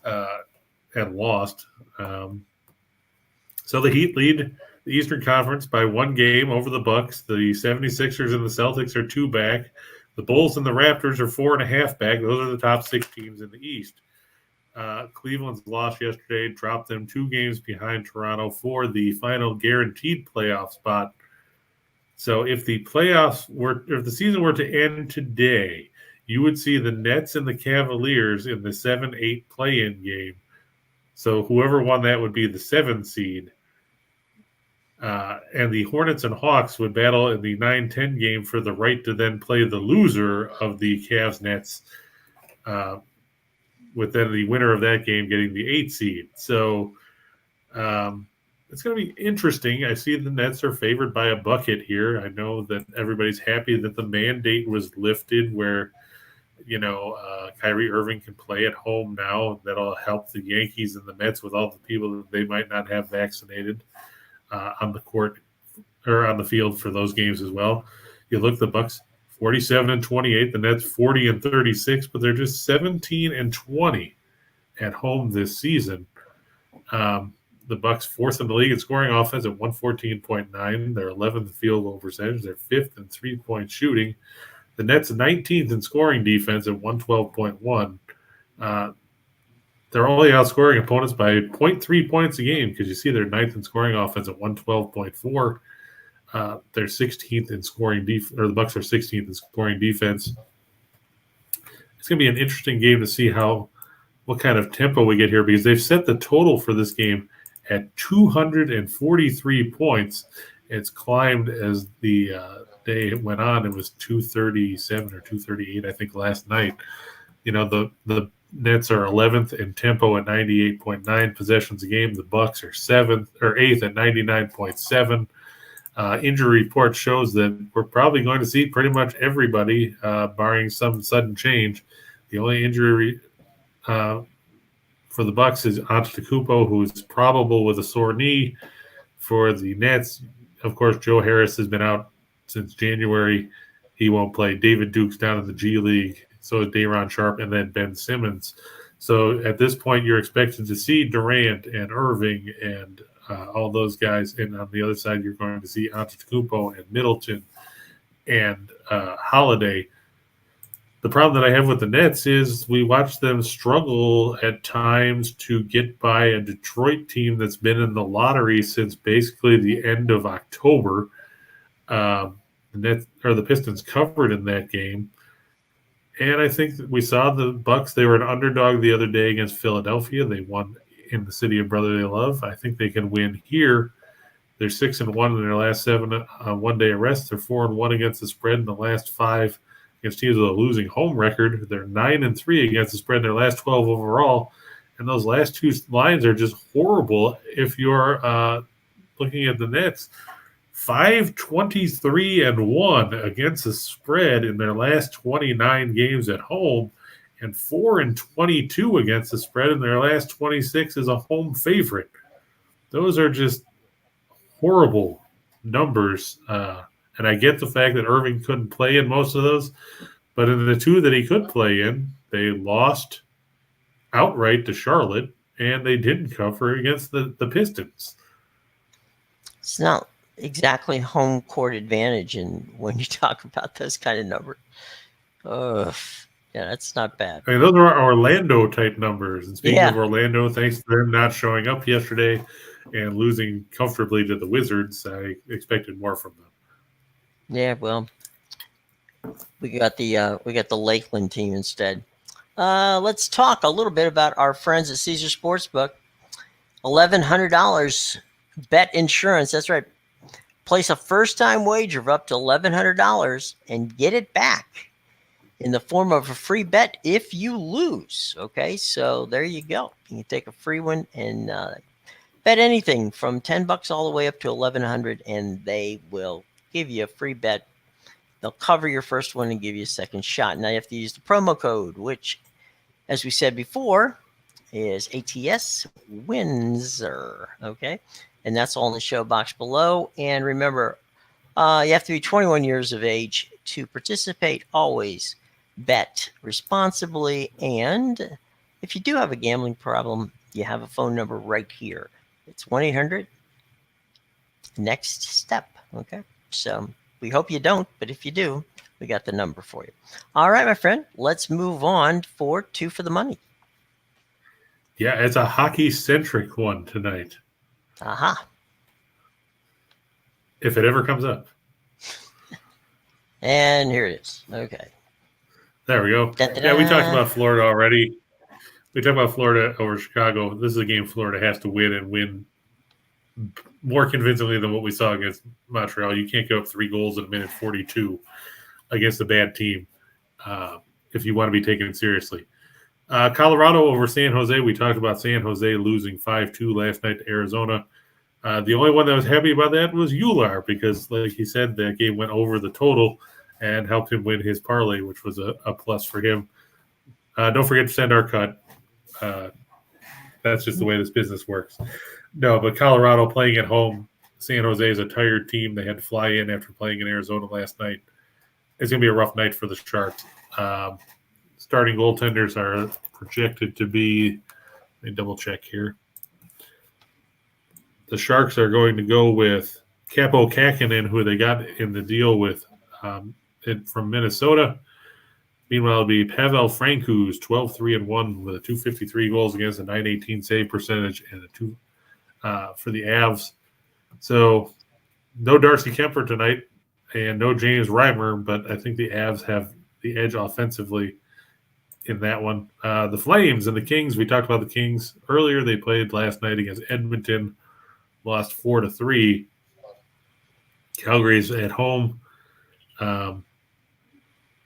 and lost. So the Heat lead the Eastern Conference by one game over the Bucks. The 76ers and the Celtics are 2 back. The Bulls and the Raptors are 4.5 back. Those are the top 6 teams in the East. Cleveland's loss yesterday dropped them 2 games behind Toronto for the final guaranteed playoff spot. So if the season were to end today, you would see the Nets and the Cavaliers in the 7-8 play-in game. So whoever won that would be the 7th seed. And the Hornets and Hawks would battle in the 9-10 game for the right to then play the loser of the Cavs-Nets, with then the winner of that game getting the 8th seed. So it's going to be interesting. I see the Nets are favored by a bucket here. I know that everybody's happy that the mandate was lifted where, Kyrie Irving can play at home now. That'll help the Yankees and the Mets with all the people that they might not have vaccinated on the court or on the field for those games as well. You look, the Bucks 47-28, the Nets 40-36, but they're just 17-20 at home this season. The Bucks 4th in the league in scoring offense at 114.9. They're 11th in field goal percentage. They're 5th in 3-point shooting. The Nets 19th in scoring defense at 112.1. They're only outscoring opponents by 0.3 points a game because you see they're 9th in scoring offense at 112.4. They're 16th in scoring or the Bucks are 16th in scoring defense. It's going to be an interesting game to see what kind of tempo we get here because they've set the total for this game at 243 points. It's climbed as the day went on. It was 237 or 238, I think, last night. The Nets are 11th in tempo at 98.9 possessions a game. The Bucks are 8th at 99.7. Injury report shows that we're probably going to see pretty much everybody, barring some sudden change. The only injury for the Bucks is Antetokounmpo, who's probable with a sore knee. For the Nets, of course, Joe Harris has been out since January. He won't play. David Duke's down in the G League. So is Day'Ron Sharpe and then Ben Simmons. So at this point, you're expected to see Durant and Irving and all those guys. And on the other side, you're going to see Antetokounmpo and Middleton and Holiday. The problem that I have with the Nets is we watch them struggle at times to get by a Detroit team that's been in the lottery since basically the end of October. The Nets or the Pistons covered in that game. And I think that we saw the Bucks. They were an underdog the other day against Philadelphia. They won in the city of brotherly love. I think they can win here. They're 6-1 in their last 7 one-day arrests. They're 4-1 against the spread in the last 5 against teams with a losing home record. They're 9-3 against the spread in their last 12 overall. And those last 2 lines are just horrible if you're looking at the Nets. 5-23-1 against the spread in their last 29 games at home, and 4-22 against the spread in their last 26 as a home favorite. Those are just horrible numbers. And I get the fact that Irving couldn't play in most of those, but in the 2 that he could play in, they lost outright to Charlotte, and they didn't cover against the Pistons. It's not exactly home court advantage, and when you talk about those kind of numbers, yeah, that's not bad. I mean, those are Orlando type numbers. And speaking of Orlando, thanks to them not showing up yesterday and losing comfortably to the Wizards, I expected more from them. Yeah, well, we got the Lakeland team instead. Let's talk a little bit about our friends at Caesar Sportsbook. $1,100 bet insurance. That's right. Place a first-time wager of up to $1,100 and get it back in the form of a free bet if you lose. Okay, so there you go. You can take a free one and bet anything from $10 all the way up to $1,100, and they will give you a free bet. They'll cover your first one and give you a second shot. Now you have to use the promo code, which, as we said before, is ATS Windsor. Okay. And that's all in the show box below. And remember, you have to be 21 years of age to participate. Always bet responsibly. And if you do have a gambling problem, you have a phone number right here. It's 1-800-NEXT-STEP. Okay. So we hope you don't, but if you do, we got the number for you. All right, my friend, let's move on for 2 for the money. Yeah, it's a hockey-centric one tonight. Aha. If it ever comes up. And here it is. Okay. There we go. Da-da-da. Yeah, we talked about Florida already. We talked about Florida over Chicago. This is a game Florida has to win and win more convincingly than what we saw against Montreal. You can't go up 3 goals in a minute 42 against a bad team if you want to be taken seriously. Colorado over San Jose. We talked about San Jose losing 5-2 last night to Arizona. The only one that was happy about that was Ular because, like he said, that game went over the total and helped him win his parlay, which was a plus for him. Don't forget to send our cut. That's just the way this business works. No, but Colorado playing at home. San Jose is a tired team. They had to fly in after playing in Arizona last night. It's going to be a rough night for the Sharks. Starting goaltenders are projected to be, let me double check here. The Sharks are going to go with Capo Kakinen, who they got in the deal with from Minnesota. Meanwhile, it'll be Pavel Francouz, 12-3-1 with a 253 goals against, a 918 save percentage, and a 2 for the Avs. So no Darcy Kemper tonight and no James Reimer, but I think the Avs have the edge offensively in that one. The Flames and the Kings, we talked about the Kings earlier. They played last night against Edmonton, lost 4-3. Calgary's at home.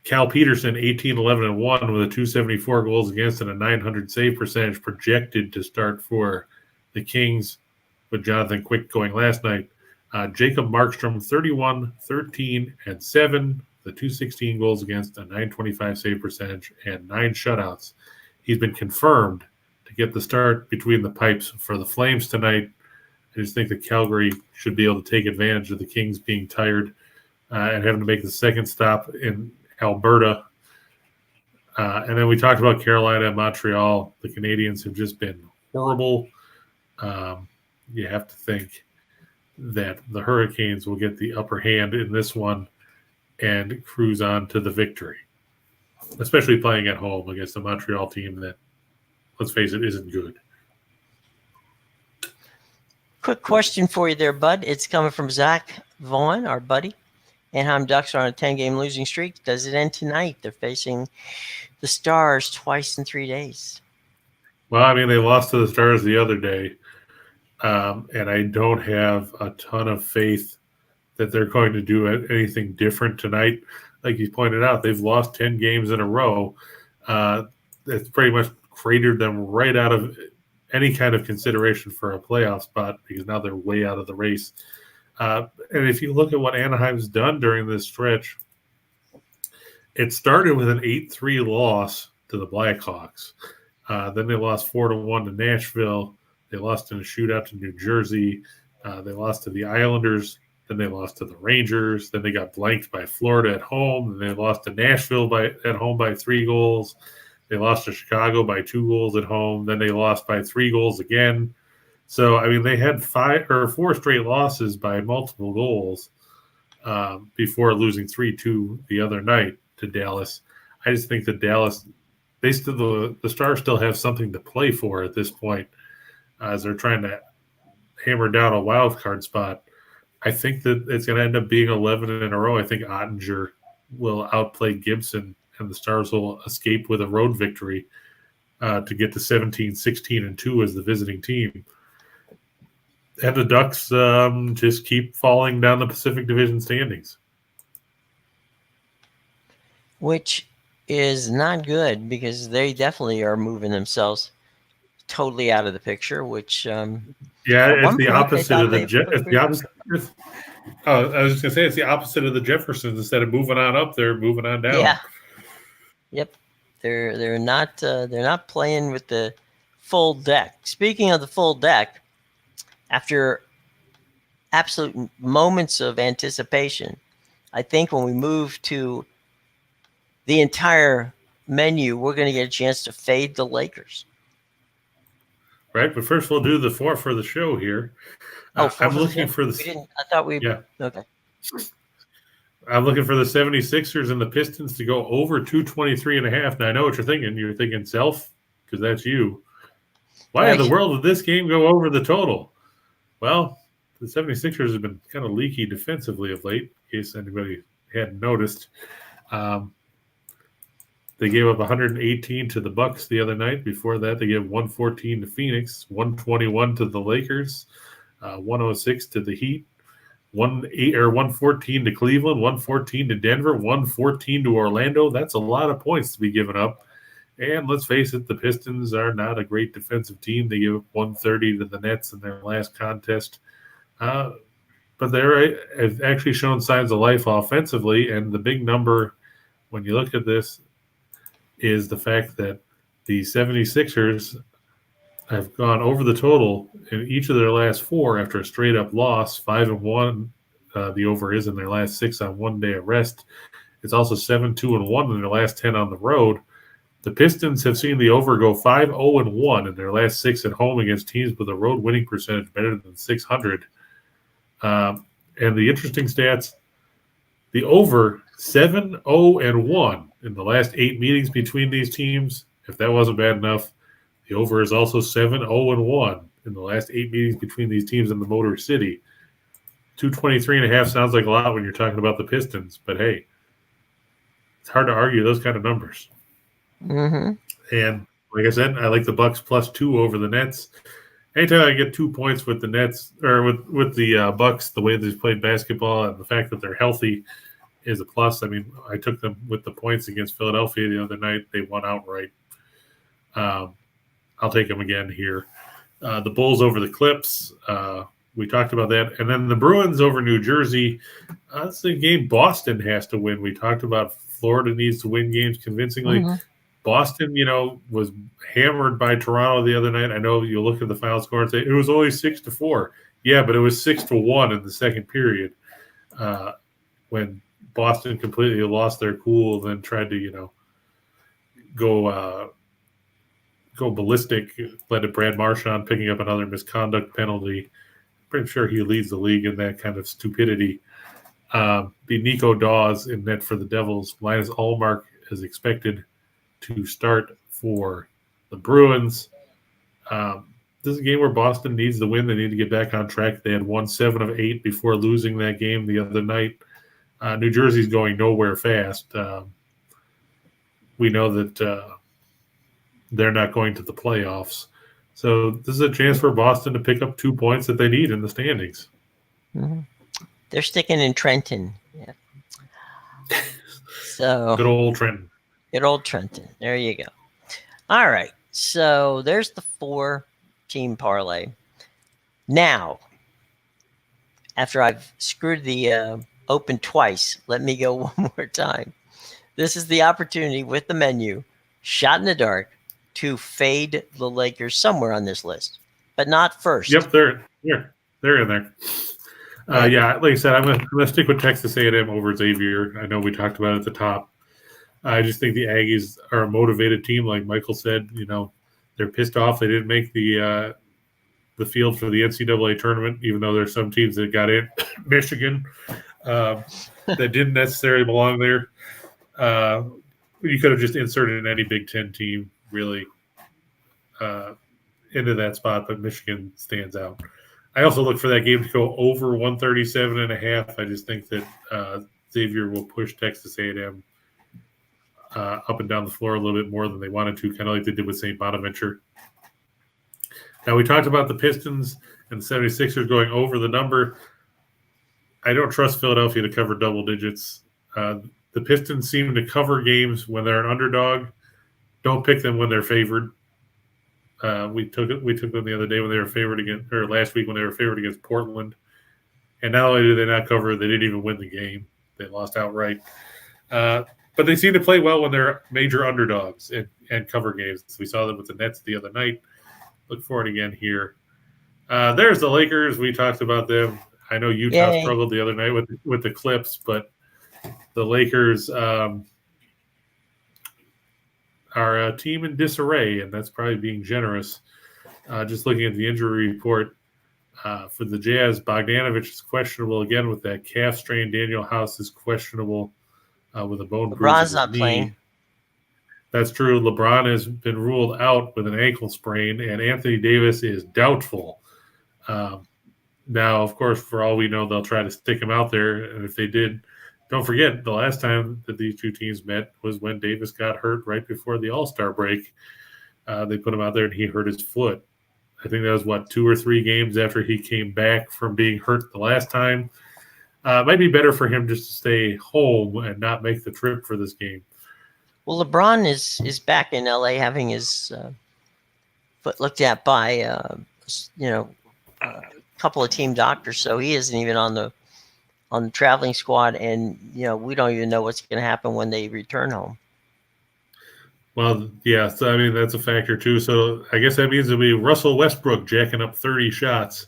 Cal Peterson, 18-11-1 with a 274 goals against and a 900 save percentage projected to start for the Kings with Jonathan Quick going last night. Jacob Markstrom, 31-13-7, the 216 goals against, a 925 save percentage, and 9 shutouts. He's been confirmed to get the start between the pipes for the Flames tonight. I just think that Calgary should be able to take advantage of the Kings being tired and having to make the second stop in Alberta. And then we talked about Carolina and Montreal. The Canadiens have just been horrible. you have to think that the Hurricanes will get the upper hand in this one and cruise on to the victory, especially playing at home against a Montreal team that, let's face it, isn't good. Quick question for you there, bud. It's coming from Zach Vaughn, our buddy. Anaheim Ducks are on a 10-game losing streak. Does it end tonight? They're facing the Stars twice in 3 days. Well, I mean, they lost to the Stars the other day, and I don't have a ton of faith that they're going to do anything different tonight. Like you pointed out, they've lost 10 games in a row. That's pretty much cratered them right out of any kind of consideration for a playoff spot because now they're way out of the race. And if you look at what Anaheim's done during this stretch, it started with an 8-3 loss to the Blackhawks. Then they lost 4-1 to Nashville. They lost in a shootout to New Jersey. They lost to the Islanders. Then they lost to the Rangers. Then they got blanked by Florida at home. Then they lost to Nashville at home by 3 goals. They lost to Chicago by 2 goals at home. Then they lost by 3 goals again. So, I mean, they had 4 straight losses by multiple goals before losing 3-2 the other night to Dallas. I just think that Dallas, the Stars still have something to play for at this point as they're trying to hammer down a wild card spot. I think that it's going to end up being 11 in a row. I think Ottinger will outplay Gibson, and the Stars will escape with a road victory to get to 17-16-2 as the visiting team. And the Ducks just keep falling down the Pacific Division standings. Which is not good because they definitely are moving themselves totally out of the picture, which it's the opposite of the I was just gonna say it's the opposite of the Jeffersons. Instead of moving on up, they're moving on down. Yeah. Yep. They're not playing with the full deck. Speaking of the full deck, after absolute moments of anticipation, I think when we move to the entire menu, we're going to get a chance to fade the Lakers. Right, but first we'll do the 4 for the show here. I'm looking for the. I thought we. Yeah. Okay. I'm looking for the 76ers and the Pistons to go over 223.5. Now I know what you're thinking. You're thinking self because that's you. Why in the world did this game go over the total? Well, the 76ers have been kind of leaky defensively of late, in case anybody hadn't noticed. They gave up 118 to the Bucks the other night. Before that, they gave 114 to Phoenix, 121 to the Lakers, 106 to the Heat, 114 to Cleveland, 114 to Denver, 114 to Orlando. That's a lot of points to be given up. And let's face it, the Pistons are not a great defensive team. They gave up 130 to the Nets in their last contest. But they've actually shown signs of life offensively. And the big number, when you look at this, is the fact that the 76ers have gone over the total in each of their last 4 after a straight-up loss, 5-1. The over is in their last 6 on 1 day of rest. It's also 7-2-1 in their last 10 on the road. The Pistons have seen the over go 5-0-1 in their last 6 at home against teams with a road winning percentage better than 600. And the interesting stats, the over 7-0-1 in the last 8 meetings between these teams. If that wasn't bad enough, the over is also 7-0-1 in the last 8 meetings between these teams in the Motor City. 223.5 sounds like a lot when you're talking about the Pistons, but hey, it's hard to argue those kind of numbers. Mm-hmm. And like I said, I like the Bucks +2 over the Nets. Anytime I get 2 points with the Nets or with the Bucks, the way they've played basketball and the fact that they're healthy is a plus. I mean, I took them with the points against Philadelphia the other night. They won outright. I'll take them again here. The Bulls over the Clips. We talked about that. And then the Bruins over New Jersey. That's the game Boston has to win. We talked about Florida needs to win games convincingly. Mm-hmm. Boston, was hammered by Toronto the other night. I know you look at the final score and say it was only 6-4. Yeah, but it was 6-1 in the second period when Boston completely lost their cool and then tried to, go go ballistic, led to Brad Marchand picking up another misconduct penalty. Pretty sure he leads the league in that kind of stupidity. Be Nico Dawes in net for the Devils. Linus Ullmark is expected to start for the Bruins. This is a game where Boston needs the win. They need to get back on track. They had won 7 of 8 before losing that game the other night. New Jersey's going nowhere fast. We know that they're not going to the playoffs. So this is a chance for Boston to pick up 2 points that they need in the standings. Mm-hmm. They're sticking in Trenton. Yeah. So good old Trenton. Good old Trenton. There you go. All right. So there's the 4-team parlay. Now, after I've screwed the open twice, let me go one more time. This is the opportunity with the menu, shot in the dark, to fade the Lakers somewhere on this list, but not first. Yep, they're in there. Yeah, like I said, I'm gonna stick with Texas A&M over Xavier. I know we talked about it at the top. I just think the Aggies are a motivated team, like Michael said. They're pissed off they didn't make the field for the NCAA tournament, even though there's some teams that got in. Michigan that didn't necessarily belong there. You could have just inserted any Big Ten team really into that spot, but Michigan stands out. I also look for that game to go over 137.5. I just think that Xavier will push Texas A&M up and down the floor a little bit more than they wanted to, kind of like they did with St. Bonaventure. Now, we talked about the Pistons and the 76ers going over the number. I don't trust Philadelphia to cover double digits. The Pistons seem to cover games when they're an underdog. Don't pick them when they're favored. We took them the other day when they were favored against, or last week when they were favored against Portland. And not only did they not cover, they didn't even win the game. They lost outright. But they seem to play well when they're major underdogs and cover games. We saw them with the Nets the other night. Look for it again here. There's the Lakers. We talked about them. I know Utah struggled the other night with the Clips, but the Lakers are a team in disarray, and that's probably being generous. Just looking at the injury report for the Jazz, Bogdanovich is questionable again with that calf strain. Daniel House is questionable with a bone bruise. LeBron's not playing. That's true. LeBron has been ruled out with an ankle sprain, and Anthony Davis is doubtful. Now, of course, for all we know, they'll try to stick him out there. And if they did, don't forget, the last time that these two teams met was when Davis got hurt right before the All-Star break. They put him out there, and he hurt his foot. I think that was, 2 or 3 games after he came back from being hurt the last time. It might be better for him just to stay home and not make the trip for this game. Well, LeBron is back in L.A. having his foot looked at by a couple of team doctors, so he isn't even on the traveling squad, and we don't even know what's going to happen when they return home. Well, yeah, so I mean that's a factor too. So I guess that means it'll be Russell Westbrook jacking up 30 shots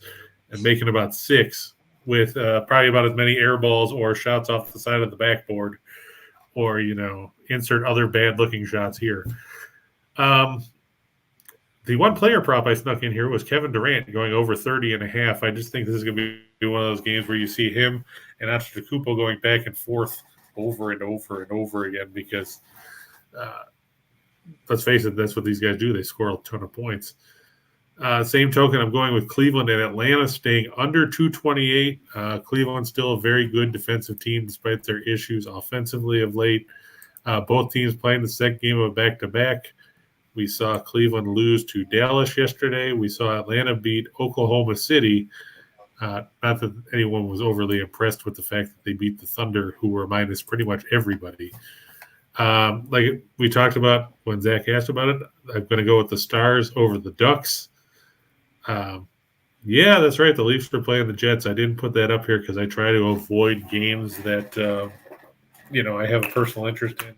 and making about 6 with probably about as many air balls or shots off the side of the backboard, or insert other bad-looking shots here. The one player prop I snuck in here was Kevin Durant going over 30.5. I just think this is going to be one of those games where you see him and Antetokounmpo going back and forth over and over and over again because, let's face it, that's what these guys do. They score a ton of points. Same token, I'm going with Cleveland and Atlanta staying under 228. Cleveland's still a very good defensive team despite their issues offensively of late. Both teams playing the second game of a back-to-back. We saw Cleveland lose to Dallas yesterday. We saw Atlanta beat Oklahoma City. Not that anyone was overly impressed with the fact that they beat the Thunder, who were minus pretty much everybody. Like we talked about when Zach asked about it, I'm going to go with the Stars over the Ducks. Yeah, that's right. The Leafs are playing the Jets. I didn't put that up here because I try to avoid games that, I have a personal interest in.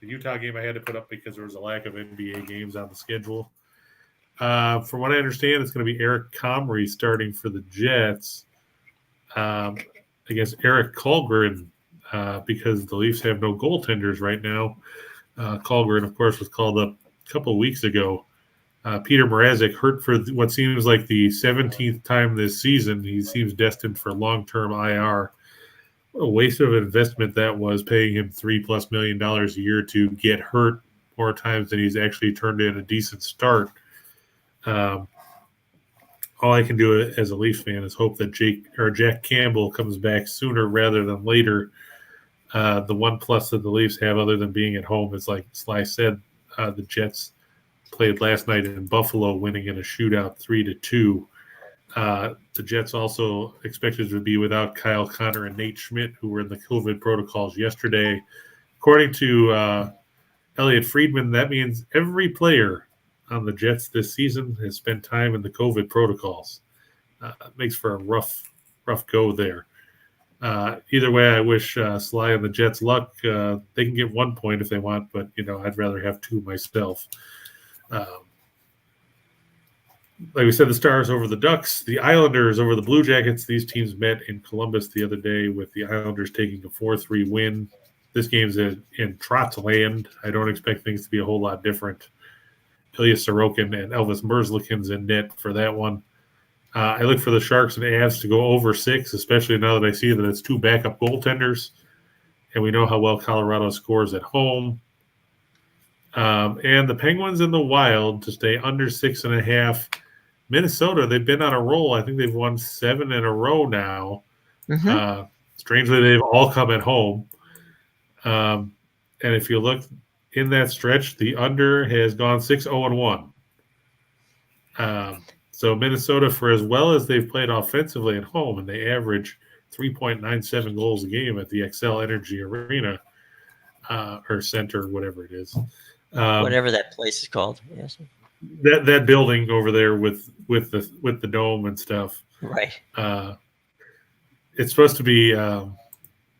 The Utah game I had to put up because there was a lack of NBA games on the schedule. From what I understand, it's going to be Eric Comrie starting for the Jets against Eric Kallgren because the Leafs have no goaltenders right now. Kallgren, of course, was called up a couple of weeks ago Peter Mrazek hurt for what seems like the 17th time this season. He seems destined for long-term IR. What a waste of an investment that was, paying him $3+ million a year to get hurt more times than he's actually turned in a decent start. All I can do as a Leafs fan is hope that Jack Campbell comes back sooner rather than later. The one plus that the Leafs have, other than being at home, is, like Sly said, the Jets played last night in Buffalo, winning in a shootout 3-2. The Jets also expected to be without Kyle Connor and Nate Schmidt, who were in the COVID protocols yesterday. According to Elliot Friedman, that means every player on the Jets this season has spent time in the COVID protocols. It makes for a rough go there. Either way, I wish Sly and the Jets luck. They can get 1 point if they want, but I'd rather have 2 myself. Like we said, the Stars over the Ducks, the Islanders over the Blue Jackets. These teams met in Columbus the other day, with the Islanders taking a 4-3 win. This game's in Trotz land. I don't expect things to be a whole lot different. Ilya Sorokin and Elvis Merzlikins in net for that one. I look for the Sharks and Avs to go over 6, especially now that I see that it's 2 backup goaltenders, and we know how well Colorado scores at home. And the Penguins and the Wild to stay under 6.5. Minnesota, they've been on a roll. I think they've won 7 in a row now. Mm-hmm. Strangely, they've all come at home. And if you look in that stretch, the under has gone 6-0-1. So Minnesota, for as well as they've played offensively at home, and they average 3.97 goals a game at the Xcel Energy Arena, or Center, whatever it is. Whatever that place is called. Yes. That building over there with the dome and stuff. Right. It's supposed to be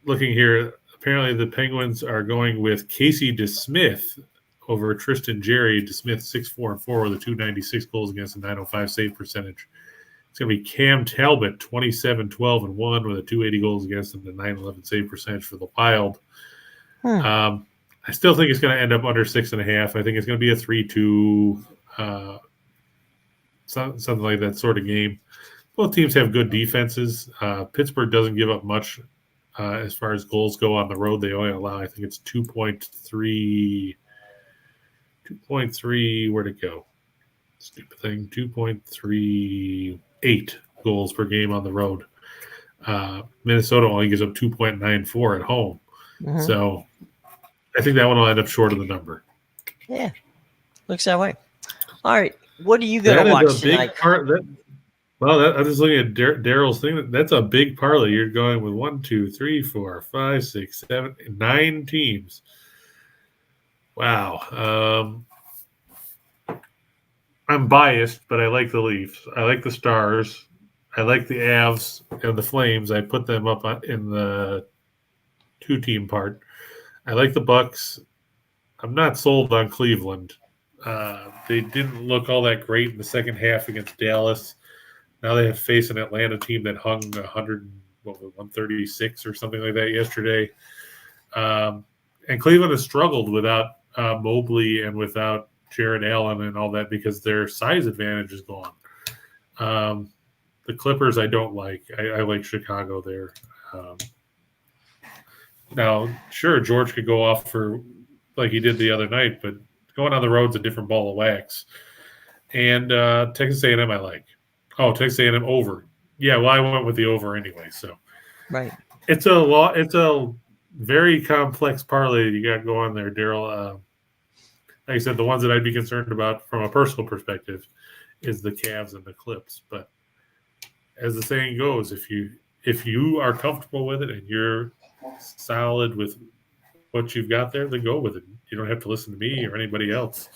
looking here. Apparently, the Penguins are going with Casey DeSmith over Tristan Jarry. DeSmith 6-4-4 with a 296 goals against, a 905 save percentage. It's going to be Cam Talbot 27-12-1 with a 280 goals against, and a 911 save percentage for the Wild. I still think it's going to end up under 6.5. I think it's going to be a 3-2, something like that sort of game. Both teams have good defenses. Pittsburgh doesn't give up much as far as goals go on the road. They only allow, I think it's 2.3. Where'd it go? Stupid thing. 2.38 goals per game on the road. Minnesota only gives up 2.94 at home. Mm-hmm. So I think that one will end up short of the number. Yeah, looks that way. All right, what are you going to watch tonight? I'm just looking at Daryl's thing. That's a big parlay. You're going with 1, 2, 3, 4, 5, 6, 7, 9 teams. Wow. I'm biased, but I like the Leafs. I like the Stars. I like the Avs and the Flames. I put them up in the 2-team part. I like the Bucks. I'm not sold on Cleveland. They didn't look all that great in the second half against Dallas. Now they have faced an Atlanta team that hung 136 or something like that yesterday. And Cleveland has struggled without Mobley and without Jared Allen and all that because their size advantage is gone. The Clippers I don't like. I like Chicago there. Now, sure, George could go off for like he did the other night, but going on the road's a different ball of wax. And Texas A&M I like. Oh, Texas A&M over. Yeah, well, I went with the over anyway. So, right. It's a very complex parlay you got going there, Daryl. Like I said, the ones that I'd be concerned about from a personal perspective is the Cavs and the Clips. But as the saying goes, if you are comfortable with it and you're solid with what you've got there, then go with it. You don't have to listen to me or anybody else.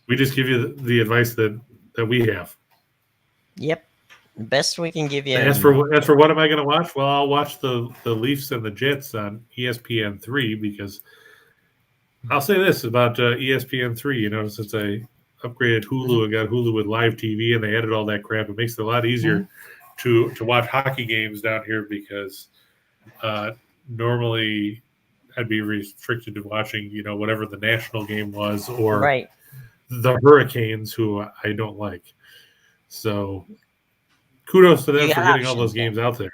We just give you the advice that we have. Yep. The best we can give you. As for what am I going to watch? Well, I'll watch the Leafs and the Jets on ESPN3 because I'll say this about ESPN3. Since I upgraded Hulu and got Hulu with live TV and they added all that crap, it makes it a lot easier to watch hockey games down here because normally I'd be restricted to watching, whatever the national game was or the Hurricanes, who I don't like. So kudos to them for getting all those games out there.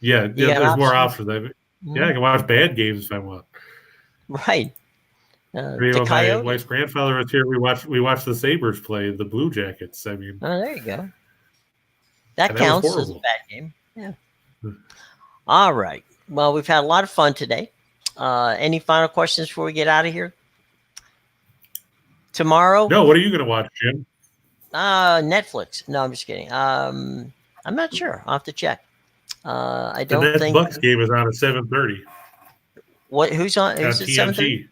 Yeah, there's more options. I can watch bad games if I want. Right. My wife's grandfather was here. We watched the Sabres play the Blue Jackets. I mean, there you go. That counts as a bad game. Yeah. All right. Well, we've had a lot of fun today. Any final questions before we get out of here? Tomorrow? No. What are you going to watch, Jim? Netflix. No, I'm just kidding. I'm not sure. I'll have to check. I don't think the Bucks game is on at 7:30. What? Who's on? Who's at 7:30?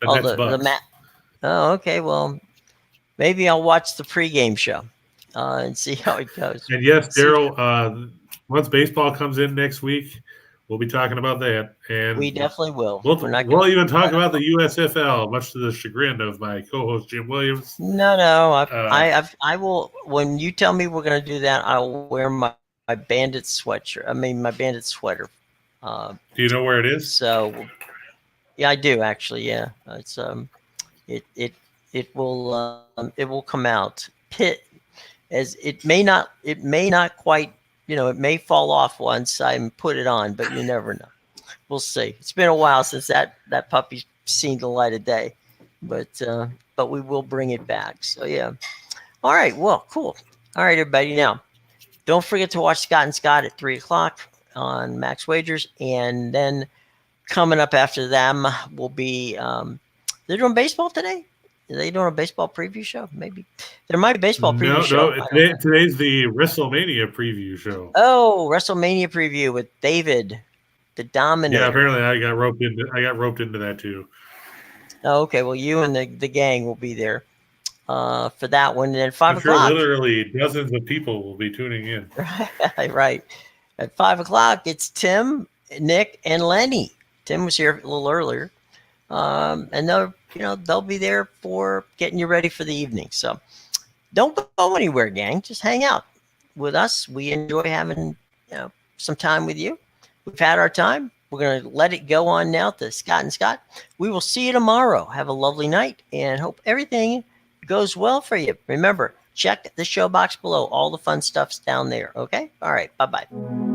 The Matt. Oh, okay. Well, maybe I'll watch the pregame show and see how it goes. And yes, Daryl. Once baseball comes in next week, we'll be talking about that. And we definitely will. We'll even talk about the USFL, much to the chagrin of my co-host Jim Williams. No. I will. When you tell me we're going to do that, I'll wear my Bandit sweatshirt. I mean, my Bandit sweater. Do you know where it is? So, yeah, I do actually. Yeah, it's it will come out. It may not quite. It may fall off once I put it on, but you never know. We'll see. It's been a while since that puppy's seen the light of day, but we will bring it back. So yeah. All right. Well, cool. All right, everybody. Now, don't forget to watch Scott and Scott at 3:00 on Max Wagers, and then coming up after them will be they're doing baseball today. Are they doing a baseball preview show? Maybe there might be a baseball preview show. No, today's the Wrestlemania preview show. Oh, Wrestlemania preview with David, the Dominator. Yeah, apparently I got roped into that too. Oh, okay. Well, you and the gang will be there for that one. And then 5 o'clock. Sure, literally dozens of people will be tuning in. Right. At 5 o'clock, it's Tim, Nick, and Lenny. Tim was here a little earlier, and they'll be there for getting you ready for the evening. So don't go anywhere, gang. Just hang out with us. We enjoy having some time with you. We've had our time. We're going to let it go on now to Scott and Scott. We will see you tomorrow. Have a lovely night and hope everything goes well for you. Remember, check the show box below. All the fun stuff's down there. Okay? All right. Bye-bye.